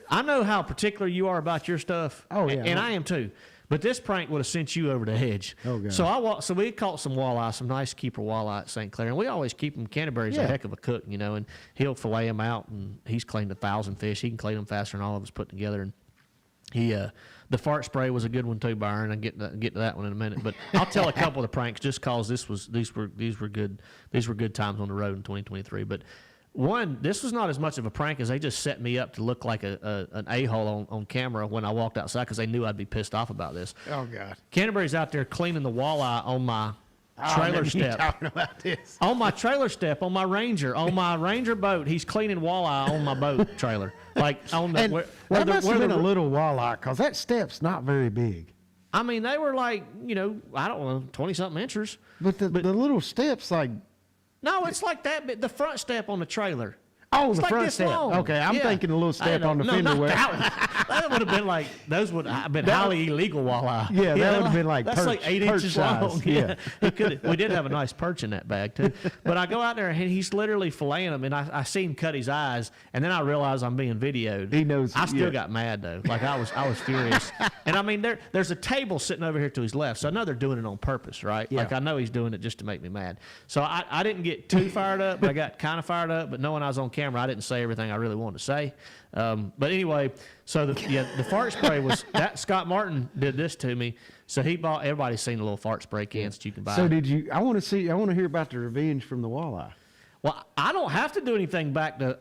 I know how particular you are about your stuff. Oh, yeah. And I am too. But this prank would have sent you over the hedge. Oh, God. So we caught some walleye, some nice keeper walleye at St. Clair, and we always keep them. Canterbury's a heck of a cook, you know, and he'll fillet them out, and he's cleaned 1,000 fish. He can clean them faster than all of us put together. And he, the fart spray was a good one too, Byron. I'll get to that one in a minute. But I'll tell a couple of the pranks just cause these were good times on the road in 2023. But one, this was not as much of a prank as they just set me up to look like an a-hole on camera when I walked outside because they knew I'd be pissed off about this. Oh, God. Canterbury's out there cleaning the walleye on my trailer step. Talking about this. On my trailer step, on my Ranger boat, he's cleaning walleye on my boat trailer. Like on the And that must have been a little walleye because that step's not very big. I mean, they were like, you know, I don't know, 20-something inches. But the little step's like... No, it's like that, but the front step on the trailer. Oh, It's the like front this step. long. Okay, I'm Yeah. thinking a little step on the no, fender not well. that one. That would have been like, those would have been highly illegal walleye. Yeah, that would have been like that's perch- like 8 perch inches size. long. Yeah. We did have a nice perch in that bag too. But I go out there and he's literally filleting them, and I see him cut his eyes, and then I realize I'm being videoed. He knows- I still yeah. got mad though. Like I was furious. And I mean, there's a table sitting over here to his left, so I know they're doing it on purpose, right? Yeah. Like I know he's doing it just to make me mad. So I didn't get too fired up, but I got kind of fired up. But knowing I was on camera, I didn't say everything I really wanted to say. But anyway, so the fart spray was that Scott Martin did this to me. So he bought, everybody's seen the little fart spray cans that you can buy. So did you... I want to hear about the revenge from the walleye. Well, I don't have to do anything back to,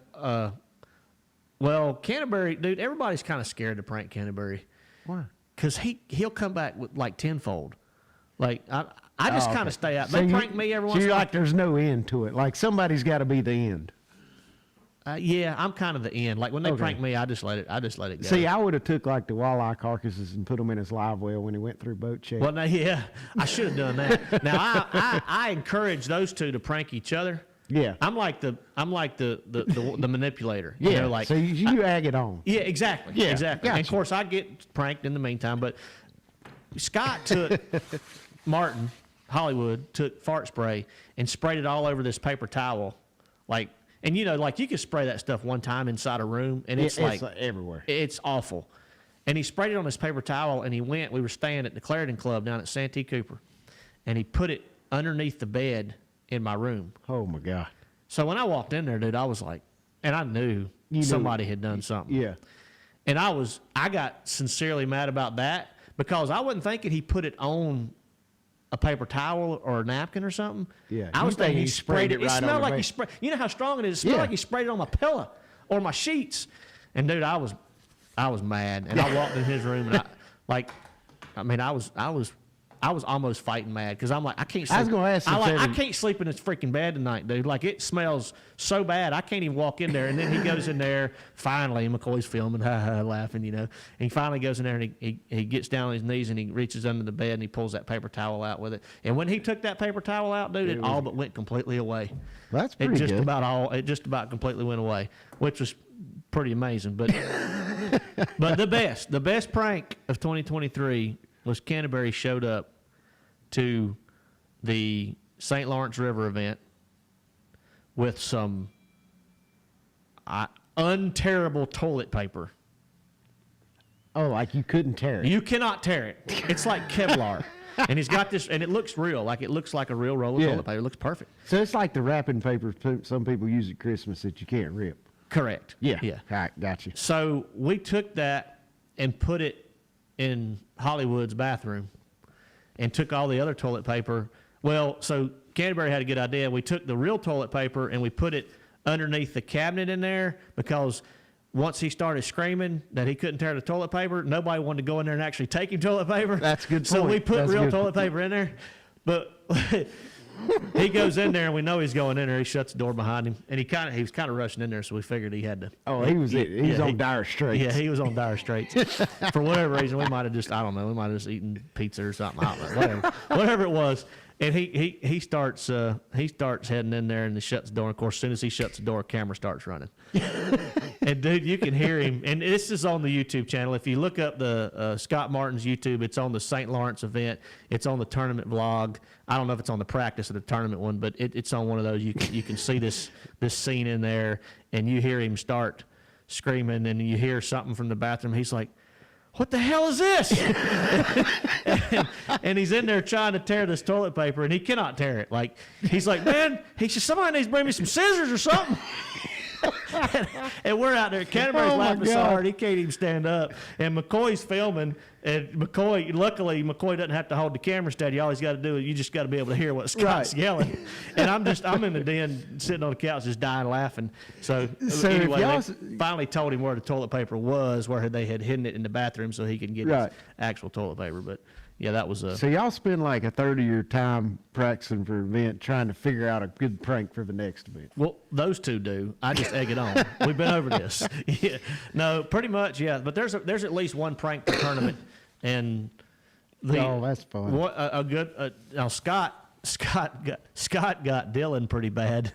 well, Canterbury, dude, everybody's kind of scared to prank Canterbury. Why? Because he'll come back with like tenfold. Like, I just kind of stay out. So They prank me every once So in a you're while. like, there's no end to it. Like, somebody's got to be the end. Yeah, I'm kind of the end. Like when they Okay. prank me, I just let it go. See, I would have took, like, the walleye carcasses and put them in his live well when he went through boat check. Well, no, yeah, I should have done that. Now I encourage those two to prank each other. Yeah. I'm like the manipulator. Yeah, You know, like so you egg it on. yeah, exactly. Yeah, exactly. And of gotcha. course, I get pranked in the meantime. But Scott took Martin Hollywood took fart spray and sprayed it all over this paper towel, like. And you know, like you could spray that stuff one time inside a room, and it's like everywhere. it's awful. And he sprayed it on this paper towel, and we were staying at the Clarendon Club down at Santee Cooper, and he put it underneath the bed in my room. Oh, my God. So when I walked in there, dude, I was like, and I knew somebody had done something. Yeah. And I got sincerely mad about that because I wasn't thinking he put it on a paper towel or a napkin or something. Yeah, I you was think thinking he he sprayed it. right It on smelled the like he bed. sprayed. You know how strong it is? It smelled Yeah. like he sprayed it on my pillow or my sheets. And dude, I was mad. And I walked in his room and I was almost fighting mad because I'm like, I can't sleep. I was gonna ask you, I Kevin. can't sleep in this freaking bed tonight, dude. Like it smells so bad. I can't even walk in there. And then he goes in there. Finally, McCoy's filming, laughing, you know. And he finally goes in there and he gets down on his knees and he reaches under the bed and he pulls that paper towel out with it. And when he took that paper towel out, dude, it all but went completely away. That's It pretty just good. it just about completely went away, which was pretty amazing. But but the best prank of 2023 was Canterbury showed up to the St. Lawrence River event with some unterrible toilet paper. Oh, like you couldn't tear it. You cannot tear it. It's like Kevlar. And he's got this, and it looks real. Like it looks like a real roll of Yeah. toilet paper. It looks perfect. So it's like the wrapping paper some people use at Christmas that you can't rip. Correct. Yeah. Yeah. All right, got you. So we took that and put it in Hollywood's bathroom and took all the other toilet paper. Well, so Canterbury had a good idea. We took the real toilet paper and we put it underneath the cabinet in there because once he started screaming that he couldn't tear the toilet paper, nobody wanted to go in there and actually take him toilet paper. That's a good So point. we put That's real good. toilet paper in there. But he goes in there and we know he's going in there. He shuts the door behind him. And he was kind of rushing in there, so we figured he had to. Oh, he was on dire straits. Yeah, he was on dire straits. For whatever reason, we might have just, I don't know, we might have just eaten pizza or something. I don't know, whatever it was. And he starts heading in there and he shuts the door. And of course, as soon as he shuts the door, camera starts running. And And dude, you can hear him. And this is on the YouTube channel. If you look up the Scott Martin's YouTube, it's on the St. Lawrence event. It's on the tournament vlog. I don't know if it's on the practice or the tournament one, but it's on one of those. You can see this scene in there, and you hear him start screaming, and you hear something from the bathroom. He's like, "What the hell is this?" and he's in there trying to tear this toilet paper, and he cannot tear it. Like, he's like, "Man," he said, "somebody needs to bring me some scissors or something." And we're out there. Canterbury's laughing so hard he can't even stand up. And McCoy's filming. And luckily, McCoy doesn't have to hold the camera steady. All he's got to do is you just got to be able to hear what Scott's yelling. And I'm in the den sitting on the couch just dying laughing. So anyway, they finally told him where the toilet paper was, where they had hidden it in the bathroom so he could get his actual toilet paper. But yeah, that was So y'all spend like a third of your time practicing for an event trying to figure out a good prank for the next event. Well, those two do. I just egg it on. We've been over this. Yeah. No, pretty much, yeah. But there's at least one prank per tournament, and that's fun. Now Scott got Dylan pretty bad.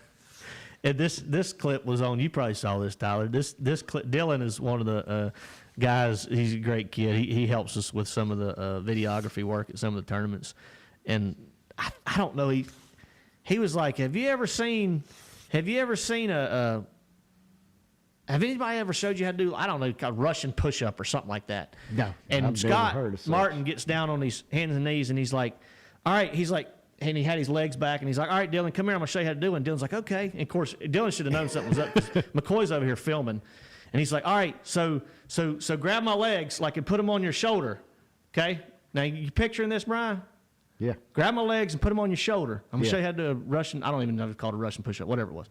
And this clip was on. You probably saw this, Tyler. This clip. Dylan is one of the guys. He's a great kid. He helps us with some of the videography work at some of the tournaments. And I don't know. He was like, Have you ever seen a have anybody ever showed you how to do, I don't know, a Russian push-up or something like that? No. And Scott Martin gets down on his hands and knees, and he's like, all right, and he had his legs back, and he's like, all right, Dylan, come here, I'm going to show you how to do it. And Dylan's like, okay. And of course, Dylan should have known something was up, because McCoy's over here filming. And he's like, all right, so grab my legs, and put them on your shoulder, okay? Now, you picturing this, Brian? Yeah. Grab my legs and put them on your shoulder. I'm going to show you how to do a Russian, I don't even know if it's called a Russian push-up, whatever it was.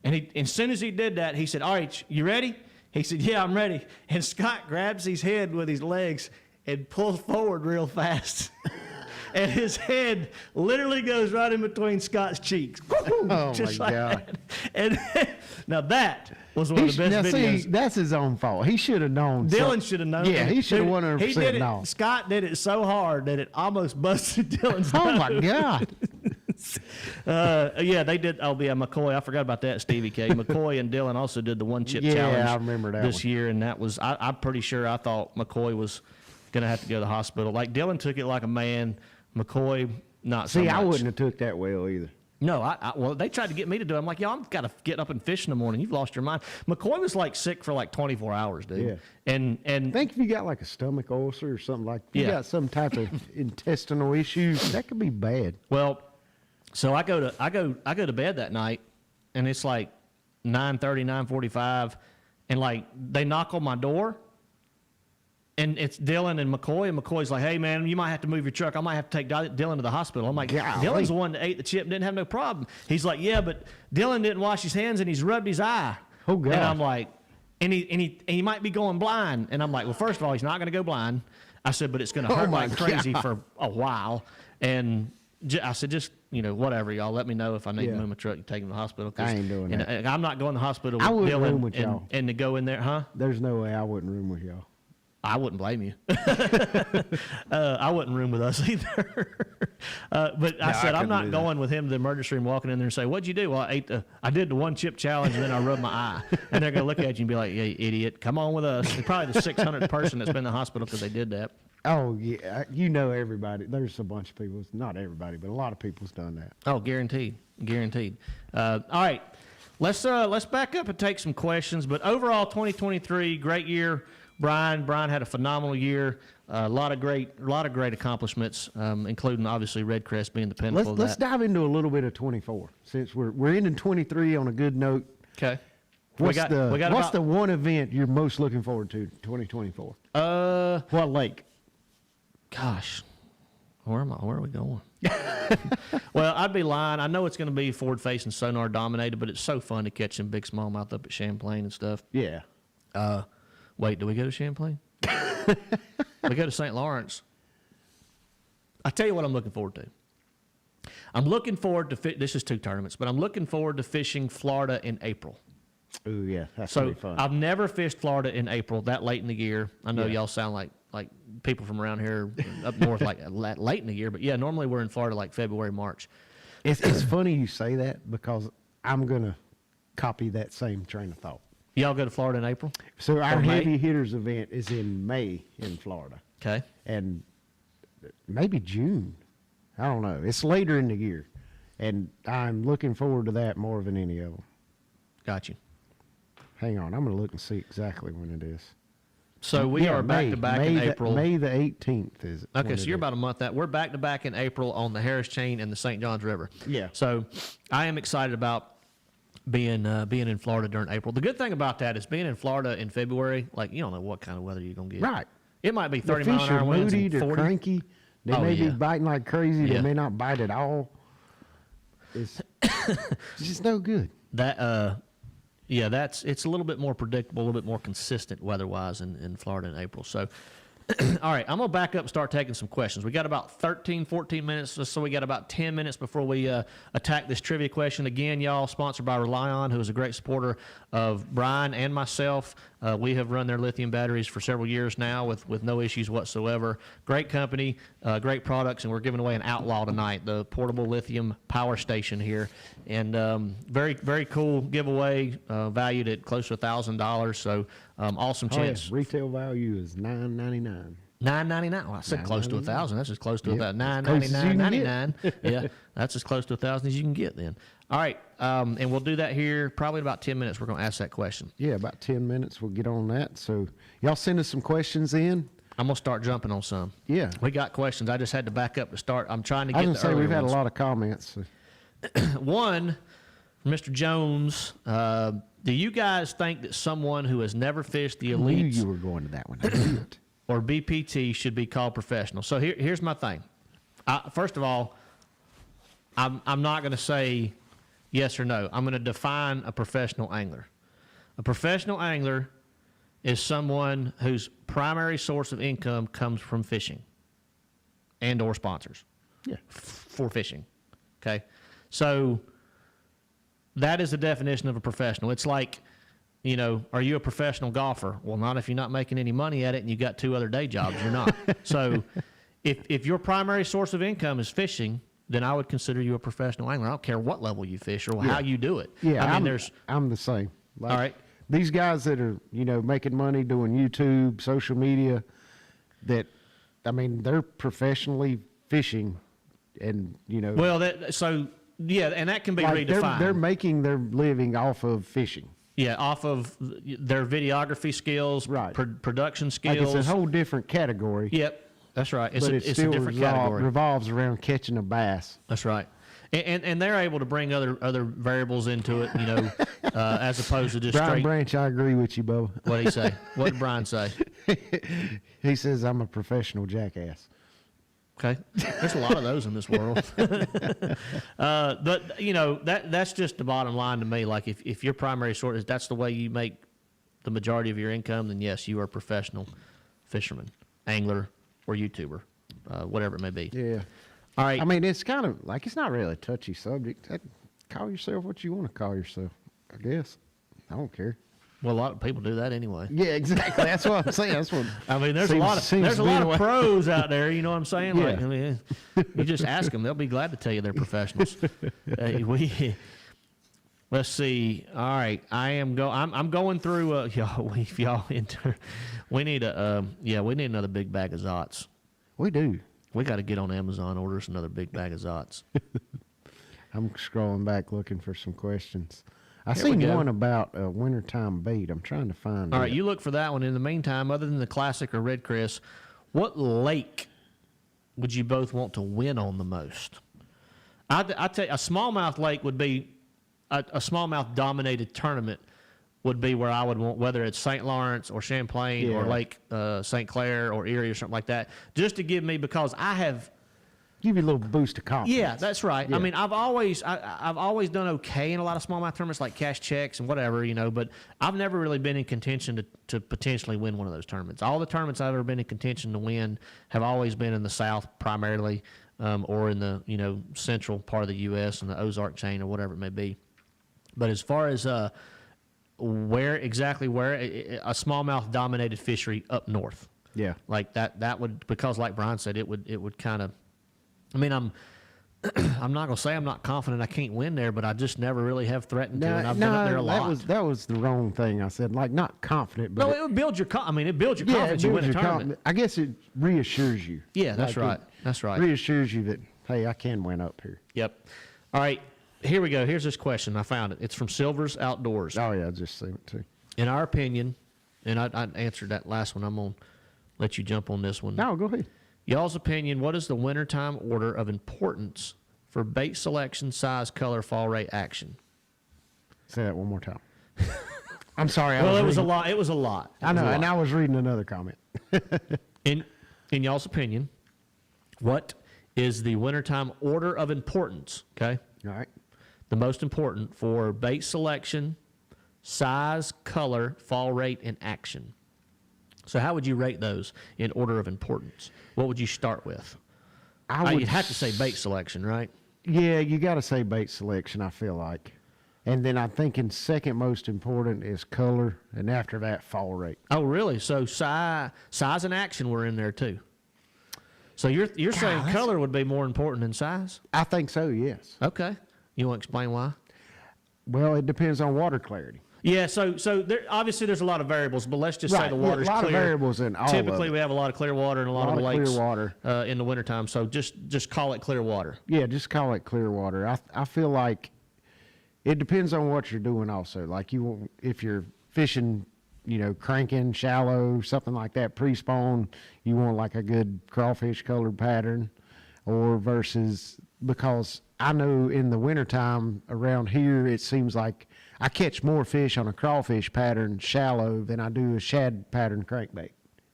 And as soon as he did that, he said, all right, you ready? He said, yeah, I'm ready. And Scott grabs his head with his legs and pulls forward real fast. And his head literally goes right in between Scott's cheeks. Oh, just my God. That. And now that was one of the best videos. See, that's his own fault. He should have known. Dylan should have known. Yeah, he should have 100% known. Scott did it so hard that it almost busted Dylan's Oh, nose. my God. Yeah, they did. Oh, yeah, McCoy. I forgot about that, Stevie K. McCoy and Dylan also did the one chip challenge. Yeah, I remember that this year, and that was. I'm pretty sure. I thought McCoy was going to have to go to the hospital. Like Dylan took it like a man. McCoy, not so much. See, I wouldn't have took that well either. No, well, they tried to get me to do it. I'm like, y'all, I've got to get up and fish in the morning. You've lost your mind. McCoy was sick for 24 hours, dude. Yeah. And I think if you got a stomach ulcer or something you got some type of intestinal issue, that could be bad. Well, so I go to bed that night, and it's 9:30, 9:45, and they knock on my door. And it's Dylan and McCoy's like, hey, man, you might have to move your truck. I might have to take Dylan to the hospital. I'm like, Dylan's the one that ate the chip and didn't have no problem. He's like, yeah, but Dylan didn't wash his hands and he's rubbed his eye. Oh, God. And I'm like, and he might be going blind. And I'm like, well, first of all, he's not going to go blind. I said, but it's going to hurt like crazy for a while. And I said, just, whatever, y'all. Let me know if I need to move my truck and take him to the hospital. I ain't doing that. And I'm not going to the hospital with I wouldn't room Dylan with y'all. and to go in there, huh? There's no way I wouldn't room with y'all. I wouldn't blame you. I wouldn't room with us either. But I said, I'm not going with him to the emergency room, walking in there and say, what'd you do? Well, I did the one chip challenge and then I rubbed my eye. And they're going to look at you and be like, yeah, idiot, come on with us. It's probably the 600th person that's been in the hospital because they did that. Oh, yeah. Everybody. There's a bunch of people. Not everybody, but a lot of people's done that. Oh, guaranteed. All right. Let's back up and take some questions. But overall, 2023, great year. Brian had a phenomenal year. A lot of great accomplishments, including obviously Red Crest being the pinnacle. Let's dive into a little bit of 24 since we're ending 23 on a good note. Okay. What's the one event you're most looking forward to 2024? What lake? Gosh, where are we going? Well, I'd be lying. I know it's going to be forward facing sonar dominated, but it's so fun to catch some big smallmouth up at Champlain and stuff. Yeah. Wait, do we go to Champlain? We go to St. Lawrence. I tell you what I'm looking forward to. I'm looking forward to this is 2 tournaments, but I'm looking forward to fishing Florida in April. Oh yeah, that's gonna be fun. I've never fished Florida in April that late in the year. I know y'all sound like people from around here up north late in the year, but yeah, normally we're in Florida February, March. It's funny you say that because I'm gonna copy that same train of thought. Y'all go to Florida in April? So our Or May? heavy hitters event is in May in Florida, Okay. and maybe June. I don't know. It's later in the year, and I'm looking forward to that more than any of them. Got you. Hang on, I'm gonna look and see exactly when it is. So we Yeah, are back to back in April. May the 18th is. Okay, when so it you're is. about a month out. We're back to back in April on the Harris Chain and the St. Johns River. Yeah. So I am excited about being in Florida during April. The good thing about that is being in Florida in February, like you don't know what kind of weather you're gonna get. Right. It might be The 30 mile fish an hour are winds moody, and they're 40. cranky. They Oh, may yeah. be biting like crazy. Yeah. They may not bite at all. It's just no good. That yeah, it's a little bit more predictable, a little bit more consistent weather-wise in Florida in April. So, all right, I'm going to back up and start taking some questions. We got about 13, 14 minutes, so we got about 10 minutes before we attack this trivia question. Again, y'all, sponsored by ReliOn, who is a great supporter of Brian and myself. We have run their lithium batteries for several years now with no issues whatsoever. Great company, great products, and we're giving away an Outlaw tonight, the portable lithium power station here. And very, very cool giveaway, valued at close to $1,000. So awesome Oh, yeah. chance. Retail value is $9.99. $9.99. Well, I said close to $1,000. That's as close to Yep, $1,000. as close as you can $9.99.99. Yeah, that's as close to $1,000 as you can get then. All right, and we'll do that here probably in about 10 minutes. We're going to ask that question. Yeah, about 10 minutes. We'll get on that. So y'all send us some questions in. I'm going to start jumping on some. Yeah. We got questions. I just had to back up to start. I'm trying to I get was the going to say earlier we've had ones. a lot of comments. So. One, Mr. Jones, do you guys think that someone who has never fished the I knew elites you were going to that one. I knew it. or BPT should be called professional? So here's my thing. First of all, I'm not going to say yes or no. I'm going to define a professional angler. A professional angler is someone whose primary source of income comes from fishing and or sponsors. Yeah. For fishing. Okay. So that is the definition of a professional. It's like, you know, are you a professional golfer? Well, not if you're not making any money at it and you got 2 other day jobs. You're not. So if your primary source of income is fishing, then I would consider you a professional angler. I don't care what level you fish or how you do it. Yeah, I mean, I'm the same. Like, all right. These guys that are, you know, making money doing YouTube, social media, that, I mean, they're professionally fishing and, you know. Well, yeah, and that can be like redefined. they're making their living off of fishing. Yeah, off of their videography skills, Right. Production Like skills. it's a whole different category. Yep, that's right. It's but a, it it's a still different category. revolves around catching a bass. That's right. And they're able to bring other variables into it, you know, as opposed to just Brian straight. Branch, I agree with you, Bubba. What did he say? What did Brian say? He says I'm a professional jackass. Okay, there's a lot of those in this world. But you know that's just the bottom line to me. Like if your primary source is that's the way you make the majority of your income, then yes, you are a professional fisherman, angler, or YouTuber, whatever it may be. Yeah. All right. I mean, it's kind of like it's not really a touchy subject. Call yourself what you want to call yourself, I guess. I don't care. Well, a lot of people do that anyway. Yeah, exactly. That's what I'm saying. That's what. I mean, there's seems- a lot seems to be the way. pros out there. You know what I'm saying? Like, Yeah. I mean, you just ask them; they'll be glad to tell you they're professionals. Let's see. All right, I'm going through. Y'all, if y'all enter, we need we need another big bag of Zots. We do. We got to get on Amazon, order us another big bag of Zots. I'm scrolling back looking for some questions. I Here we seen go. one about wintertime bait. I'm trying to find All it. right, you look for that one. In the meantime, other than the classic or Red Chris, what lake would you both want to win on the most? I tell you, a smallmouth lake would be a smallmouth dominated tournament would be where I would want, whether it's St. Lawrence or Champlain or Yeah. Lake St. Clair or Erie or something like that, just to give me, because I have. Give you a little boost of confidence. Yeah, that's right. Yeah. I mean, I've always done okay in a lot of smallmouth tournaments like cash checks and whatever, you know, but I've never really been in contention to potentially win one of those tournaments. All the tournaments I've ever been in contention to win have always been in the South primarily, or in the, you know, central part of the U.S. and the Ozark chain or whatever it may be. But as far as where a smallmouth dominated fishery up north, Yeah. like that would, because like Brian said, it would kind of. I mean, I'm not gonna say I'm not confident I can't win there, but I just never really have threatened to, and I've been up there a lot. That was the wrong thing I said. Like, not confident, but No, it would build your. It builds your confidence. it You win builds a your tournament. I guess it reassures you. Yeah, that's Like, right. That's right. Reassures you that, hey, I can win up here. Yep. All right. Here we go. Here's this question. I found it. It's from Silver's Outdoors. Oh yeah, I just seen it too. In our opinion, and I answered that last one. I'm gonna let you jump on this one. No, go ahead. Y'all's opinion. What is the wintertime order of importance for bait selection, size, color, fall rate, action? Say that one more time. I'm sorry. Well, it was a reading- lot. It was a lot. It I was know, a lot. and I was reading another comment. In y'all's opinion, what is the wintertime order of importance? Okay, All right. the most important for bait selection, size, color, fall rate, and action. So how would you rate those in order of importance? What would you start with? You'd have to say bait selection, right? Yeah, you got to say bait selection, I feel like. And then I'm thinking second most important is color, and after that, fall rate. Oh, really? So size and action were in there too. So you're saying that's- color would be more important than size? I think so, yes. Okay. You want to explain why? Well, it depends on water clarity. Yeah, so there obviously there's a lot of variables, but let's just say Right, the yeah, water's a lot of clear. variables in all of Typically, it. we have a lot of clear water and a lot of of clear lakes water. in the wintertime. So just call it clear water. Yeah, just call it clear water. I feel like it depends on what you're doing also. Like if you're fishing, cranking, shallow, something like that, pre-spawn, you want like a good crawfish colored pattern, or versus, because I know in the wintertime around here, it seems like I catch more fish on a crawfish pattern shallow than I do a shad pattern crankbait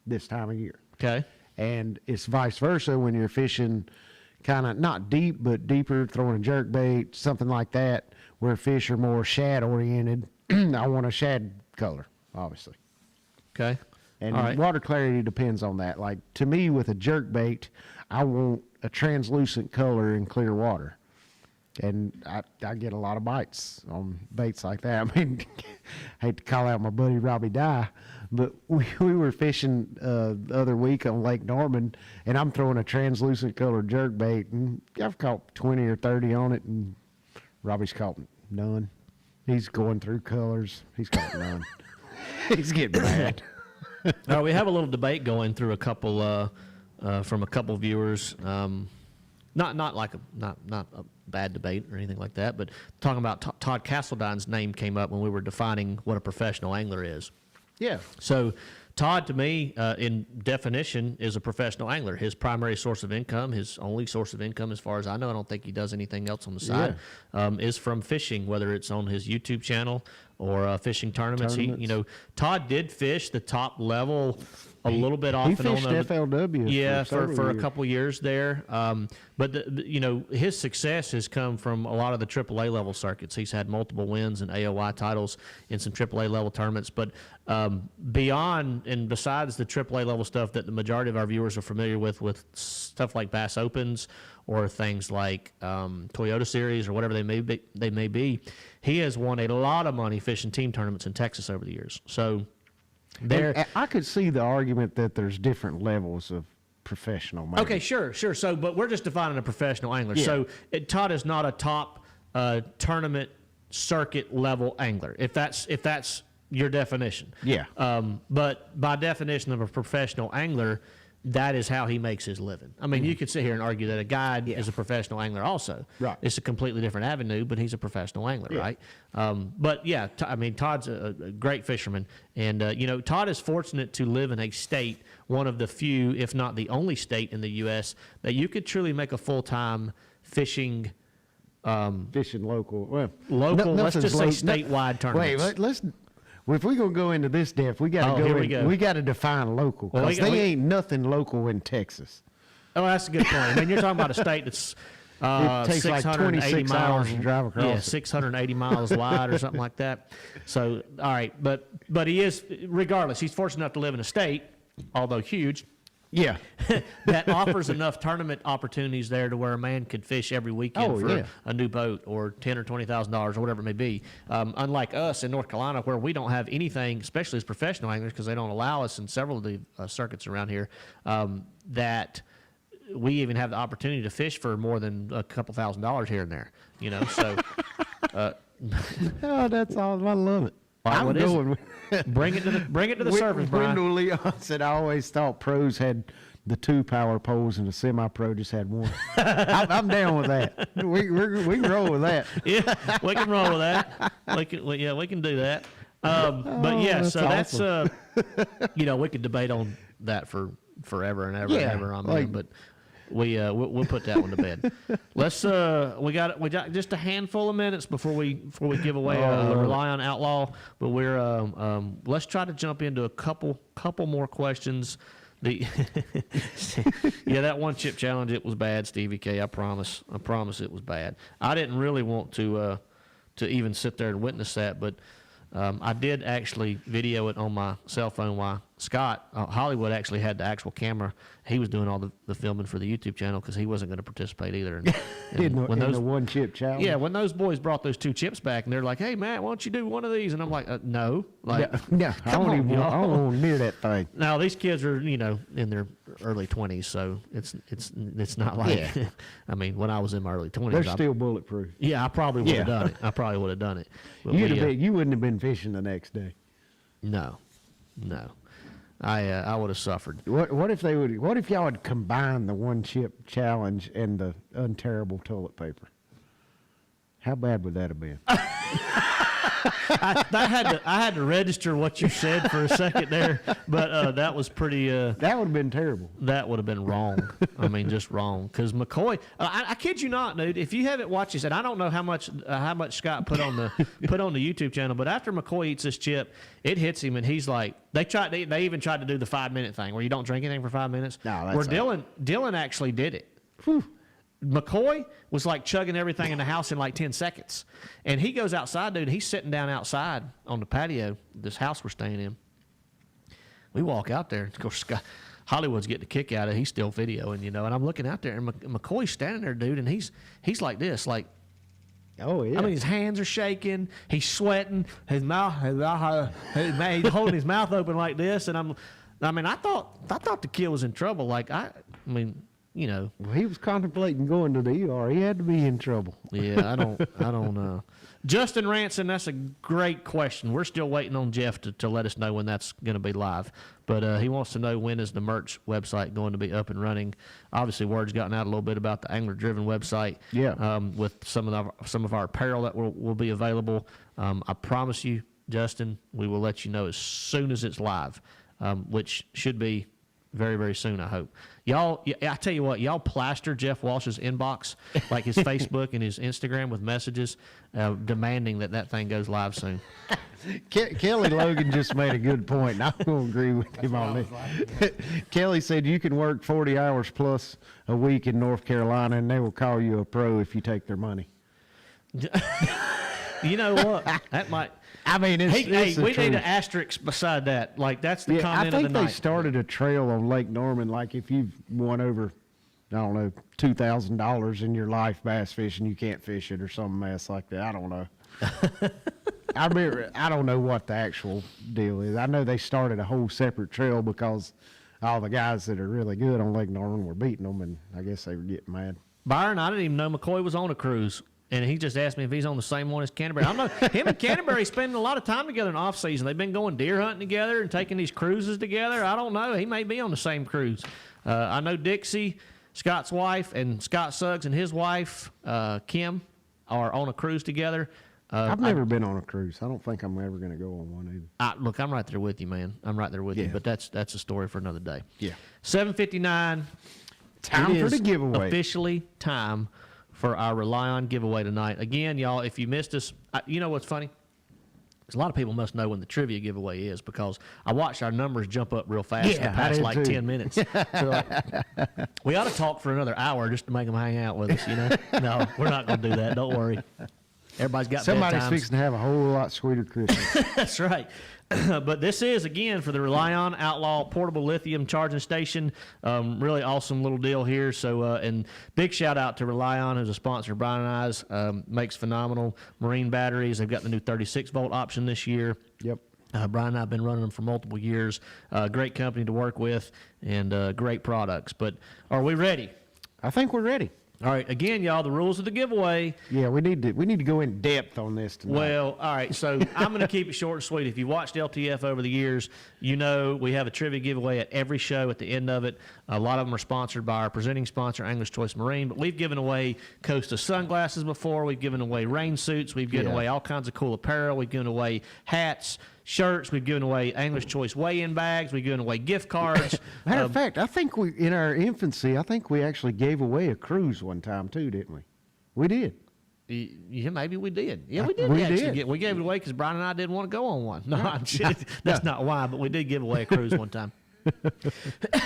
this time of year. Okay. And it's vice versa when you're fishing kind of not deep, but deeper, throwing a jerk bait, something like that, where fish are more shad oriented. I want a shad color, obviously. Okay. And All right. water clarity depends on that. Like, to me, with a jerk bait, I want a translucent color in clear water. And I get a lot of bites on baits like that. I mean, hate to call out my buddy Robbie Dye, but we were fishing the other week on Lake Norman, and I'm throwing a translucent colored jerk bait, and I've caught 20 or 30 on it, and Robbie's caught none. He's going through colors. He's caught none. He's getting mad. Now, we have a little debate going through a couple from a couple viewers. Not a bad debate or anything like that, but talking about Todd Castledine's name came up when we were defining what a professional angler is. Yeah. So Todd, to me, in definition, is a professional angler. His primary source of income, his only source of income, as far as I know, I don't think he does anything else on the side, is from fishing, whether it's on his YouTube channel or fishing tournaments. Todd did fish the top level a little bit off He and on. fished FLW. Yeah, for several a years. couple years there. But his success has come from a lot of the AAA level circuits. He's had multiple wins and AOY titles in some AAA level tournaments. But beyond and besides the AAA level stuff that the majority of our viewers are familiar with stuff like Bass Opens or things like Toyota Series or whatever they may be, he has won a lot of money fishing team tournaments in Texas over the years. So there, And I could see the argument that there's different levels of professional. Maybe. okay, sure. So, but we're just defining a professional angler. Yeah. So, Todd is not a top tournament circuit level angler. If that's your definition. Yeah. But by definition of a professional angler, that is how he makes his living. I mean, you could sit here and argue that a guide is a professional angler also. Right. It's a completely different avenue, but he's a professional angler, right? But yeah, Todd's a great fisherman. And, Todd is fortunate to live in a state, one of the few, if not the only state in the U.S., that you could truly make a full-time fishing Fishing local. Well, local, let's nothing's just say statewide tournaments. Wait, let's. If we're gonna go into this depth, we got to here go. we go. We got to define local Well, because ain't nothing local in Texas. Oh, that's a good point. I mean, you're talking about a state that's It takes like 680 26 miles hours to drive across. Yeah, it. 680 miles wide or something like that. So, all right, but he is, regardless, he's fortunate enough to live in a state, although huge, Yeah. that offers enough tournament opportunities there to where a man could fish every weekend for a new boat or $10,000 or $20,000 or whatever it may be. Unlike us in North Carolina, where we don't have anything, especially as professional anglers, because they don't allow us in several of the circuits around here, that we even have the opportunity to fish for more than a couple $1,000s here and there. So Oh, that's all. I love it. All right, I'm what is going with bring it to the surface, Brian. Wendell Leon said, I always thought pros had the 2 power poles and the semi-pro just had 1. I'm down with that. We can roll with that. Yeah, we can roll with that. We can do that. But yeah, that's so awesome. that's we could debate on that for forever and ever Yeah, and ever. like- But we'll put that one to bed. Let's we got just a handful of minutes before we give away ReliOn Outlaw. But let's try to jump into a couple more questions. That one chip challenge, it was bad, Stevie K. I promise it was bad. I didn't really want to even sit there and witness that, but I did actually video it on my cell phone while Scott Hollywood actually had the actual camera. He was doing all the filming for the YouTube channel because he wasn't going to participate either. In the 1 chip challenge. Yeah, when those boys brought those 2 chips back and they're like, "Hey Matt, why don't you do one of these?" And I'm like, "No, No, I come don't on, even y'all." I don't want near that thing. Now these kids are in their early 20s, so it's not like I mean when I was in my early 20s, They're still bulletproof. I probably would have done it. I probably would have done it. But You wouldn't have been fishing the next day. No. I would have suffered. What if y'all would combine the 1 chip challenge and the unterrible toilet paper? How bad would that have been? I had to register what you said for a second there, but that was pretty. That would have been terrible. That would have been wrong. I mean, just wrong. Because McCoy, I kid you not, dude. If you haven't watched this, and I don't know how much Scott put on the YouTube channel, but after McCoy eats this chip, it hits him, and he's like, they even tried to do the 5-minute thing where you don't drink anything for 5 minutes. No, where that's Dylan actually did it. Whew. McCoy was like chugging everything in the house in like 10 seconds. And he goes outside, dude. He's sitting down outside on the patio, this house we're staying in. We walk out there. Of course, Scott, Hollywood's getting a kick out of it. He's still videoing, and I'm looking out there, and McCoy's standing there, dude, and he's like this, like, oh, yeah. I mean, his hands are shaking. He's sweating. He's holding his mouth open like this. And I thought the kid was in trouble. Like, Well, he was contemplating going to the ER. He had to be in trouble. Yeah, I don't know. Justin Ranson, that's a great question. We're still waiting on Jeff to let us know when that's going to be live. But he wants to know when is the merch website going to be up and running. Obviously, word's gotten out a little bit about the Angler Driven website. Yeah. With some of our apparel that will be available. I promise you, Justin, we will let you know as soon as it's live, which should be very, very soon, I hope. Y'all, I tell you what, y'all plaster Jeff Walsh's inbox, like his Facebook and his Instagram, with messages demanding that thing goes live soon. Kelly Logan just made a good point, and I'm going to agree with him on this. Kelly said you can work 40 hours plus a week in North Carolina, and they will call you a pro if you take their money. You know what? That might... I mean, it's we truth. need an asterisk beside that. Like, that's the comment of the I think night. they started a trail on Lake Norman. Like, if you've won over, I don't know, $2,000 in your life bass fishing, you can't fish it or some mess like that. I don't know. I don't know what the actual deal is. I know they started a whole separate trail because all the guys that are really good on Lake Norman were beating them, and I guess they were getting mad. Byron, I didn't even know McCoy was on a cruise. And he just asked me if he's on the same one as Canterbury. I don't know. Him and Canterbury spending a lot of time together in off season. They've been going deer hunting together and taking these cruises together. I don't know. He may be on the same cruise. I know Dixie, Scott's wife, and Scott Suggs and his wife, Kim, are on a cruise together. I've never been on a cruise. I don't think I'm ever going to go on one either. Look, I'm right there with you, man. I'm right there with you. But that's a story for another day. Yeah. 7:59. Time for the giveaway. Officially time for our ReliOn giveaway tonight. Again, y'all, if you missed us, you know what's funny? A lot of people must know when the trivia giveaway is because I watched our numbers jump up real fast in the past like 10 minutes. So we ought to talk for another hour just to make them hang out with us, No, we're not going to do that. Don't worry. Everybody's got Somebody's bedtimes. fixing to have a whole lot sweeter Christmas. That's right. But this is, again, for the ReliOn Outlaw Portable Lithium Charging Station. Really awesome little deal here. So, and big shout out to ReliOn, who's a sponsor of Brian and I's. Makes phenomenal marine batteries. They've got the new 36-volt option this year. Yep. Brian and I have been running them for multiple years. Great company to work with and great products. But are we ready? I think we're ready. All right. Again, y'all, the rules of the giveaway. Yeah, we need to go in depth on this tonight. Well, all right. So I'm going to keep it short and sweet. If you watched LTF over the years, you know we have a trivia giveaway at every show. At the end of it, a lot of them are sponsored by our presenting sponsor, English Choice Marine. But we've given away Costa sunglasses before. We've given away rain suits. We've given away all kinds of cool apparel. We've given away hats, shirts. We've given away English Choice weigh-in bags. We've given away gift cards. Matter of fact, I think in our infancy, I think we actually gave away a cruise one time too, didn't we? We did. Yeah, maybe we did. Yeah, we did. We gave it away because Brian and I didn't want to go on one. No, I'm kidding. That's not why, but we did give away a cruise one time.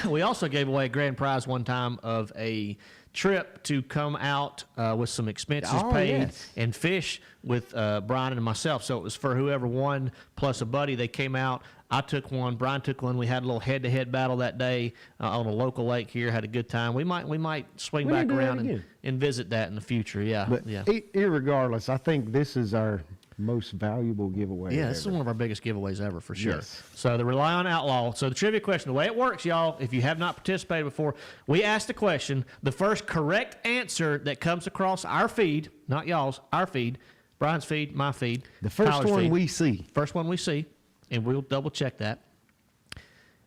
We also gave away a grand prize one time of a trip to come out with some expenses paid and fish with Brian and myself. So it was for whoever won plus a buddy. They came out. I took one. Brian took one. We had a little head-to-head battle that day on a local lake here. Had a good time. We might swing back around and visit that in the future. Yeah, but yeah. Irregardless, I think this is our most valuable giveaway. Yeah, this is one of our biggest giveaways ever for sure. Yes. So the ReliOn Outlaw. So the trivia question, the way it works, y'all, if you have not participated before, we ask the question. The first correct answer that comes across our feed, not y'all's, our feed, Brian's feed, my feed, the first Tyler's one feed, we see. First one we see, and we'll double check that.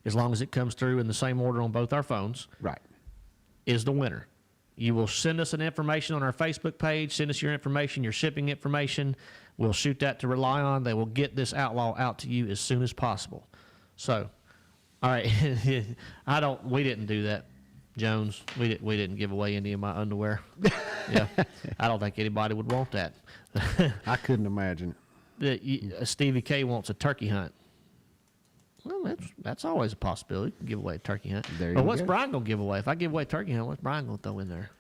As long as it comes through in the same order on both our phones. Right. Is the winner. You will send us an information on our Facebook page. Send us your information, your shipping information. We'll shoot that to ReliOn. They will get this outlaw out to you as soon as possible. So, all right. We didn't do that, Jones. We didn't give away any of my underwear. Yeah. I don't think anybody would want that. I couldn't imagine it. Stevie K wants a turkey hunt. Well, that's always a possibility. Give away a turkey hunt. What's Brian going to give away? If I give away a turkey hunt, what's Brian going to throw in there?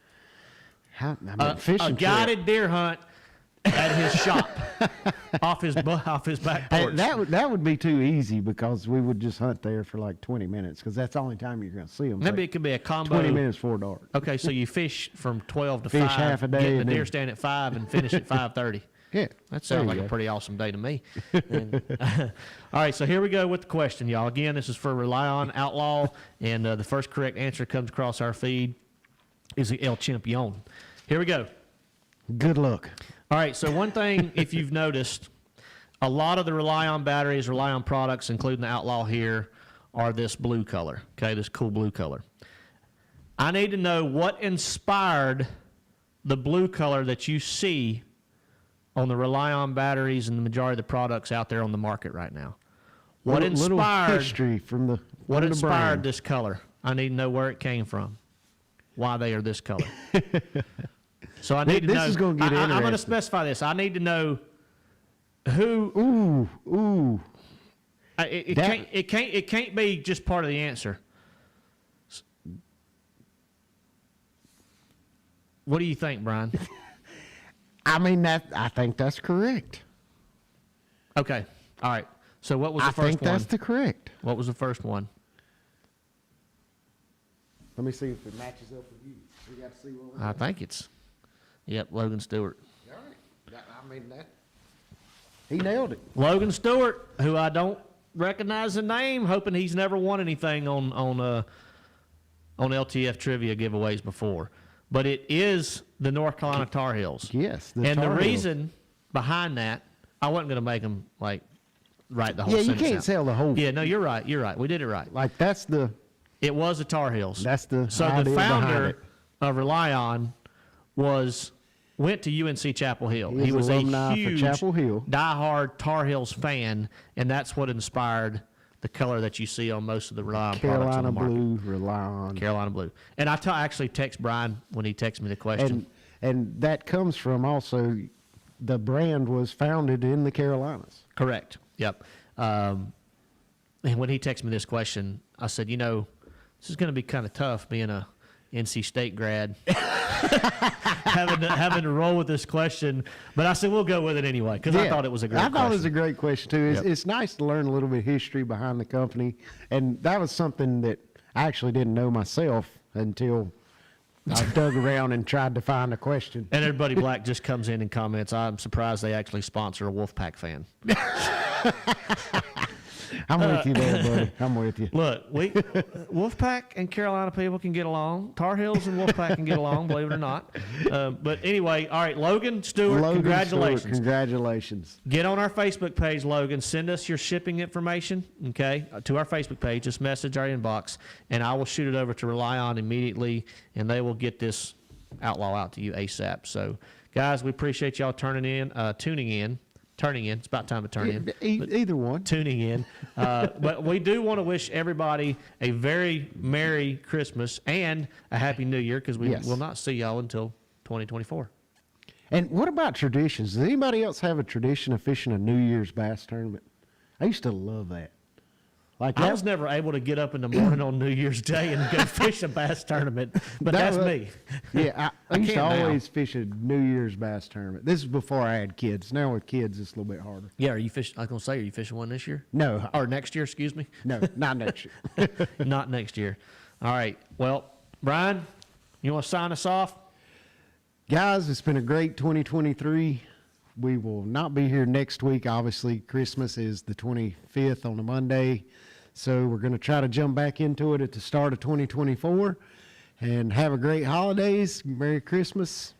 Fishing a guided deer hunt at his shop off his back porch. That would be too easy because we would just hunt there for like 20 minutes because that's the only time you're going to see them. Maybe it could be a combo. 20 minutes before dark. Okay, so you fish from 12 to 5. Fish half a day. Get the deer stand at 5 and finish at 5:30. Yeah. That sounds like a pretty awesome day to me. All right, so here we go with the question, y'all. Again, this is for ReliOn Outlaw, and the first correct answer comes across our feed is the El Champion. Here we go. Good luck. All right, so one thing, if you've noticed, a lot of the ReliOn batteries, ReliOn products, including the Outlaw here, are this blue color, okay, this cool blue color. I need to know what inspired the blue color that you see on the ReliOn batteries and the majority of the products out there on the market right now. What inspired history from the what from inspired the brand. this color? I need to know where it came from, why they are this color. So I need to know. This is going to get interesting. I'm going to specify this. I need to know who. Ooh. It can't be just part of the answer. What do you think, Brian? I mean, I think that's correct. Okay. All right. So what was the first one? I think that's the correct. What was the first one? Let me see if it matches up with you. We got to see what I think it's, Logan Stewart. All right. I mean, he nailed it. Logan Stewart, who I don't recognize the name, hoping he's never won anything on LTF trivia giveaways before. But it is the North Carolina Tar Heels. Yes. The reason behind that, I wasn't going to make them write the whole sentence. Yeah, you can't sell the whole. Yeah, no, you're right. We did it right. Like It was the Tar Heels. That's the So idea the behind founder it. of ReliOn went to UNC Chapel Hill. He was a alumni for huge Chapel Hill. diehard Tar Heels fan, and that's what inspired the color that you see on most of the ReliOn products on the market. Carolina blue, ReliOn. Carolina blue. And I actually text Brian when he texted me the question. And that comes from also the brand was founded in the Carolinas. Correct. Yep. And when he texted me this question, I said, this is going to be kind of tough being a NC State grad, having to roll with this question. But I said, we'll go with it anyway, because I thought it was a great question. I thought it was a great question, too. It's nice to learn a little bit of history behind the company. And that was something that I actually didn't know myself until I dug around and tried to find a question. And everybody Black just comes in and comments, I'm surprised they actually sponsor a Wolfpack fan. I'm with you there, buddy. I'm with you. Look, Wolfpack and Carolina people can get along. Tar Heels and Wolfpack can get along, believe it or not. But anyway, all right, Logan Stewart, Logan congratulations. Stewart, congratulations. Get on our Facebook page, Logan. Send us your shipping information, okay, to our Facebook page. Just message our inbox, and I will shoot it over to ReliOn immediately, and they will get this outlaw out to you ASAP. So, guys, we appreciate y'all tuning in. It's about time to turn in. Either one. Tuning in. But we do want to wish everybody a very Merry Christmas and a Happy New Year, because we will not see y'all until 2024. And what about traditions? Does anybody else have a tradition of fishing a New Year's bass tournament? I used to love that. Like I was never able to get up in the morning on New Year's Day and go fish a bass tournament, but that's me. Yeah, I used to can't now. always fish a New Year's bass tournament. This is before I had kids. Now with kids, it's a little bit harder. Yeah, are you fishing? I was going to say, are you fishing one this year? No. Or next year, excuse me? No, not next year. Not next year. All right. Well, Brian, you want to sign us off? Guys, it's been a great 2023. We will not be here next week. Obviously, Christmas is the 25th on a Monday. So we're going to try to jump back into it at the start of 2024 and have a great holidays. Merry Christmas.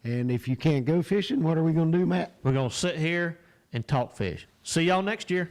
And if you can't go fishing, what are we going to do, Matt? We're going to sit here and talk fish. See y'all next year.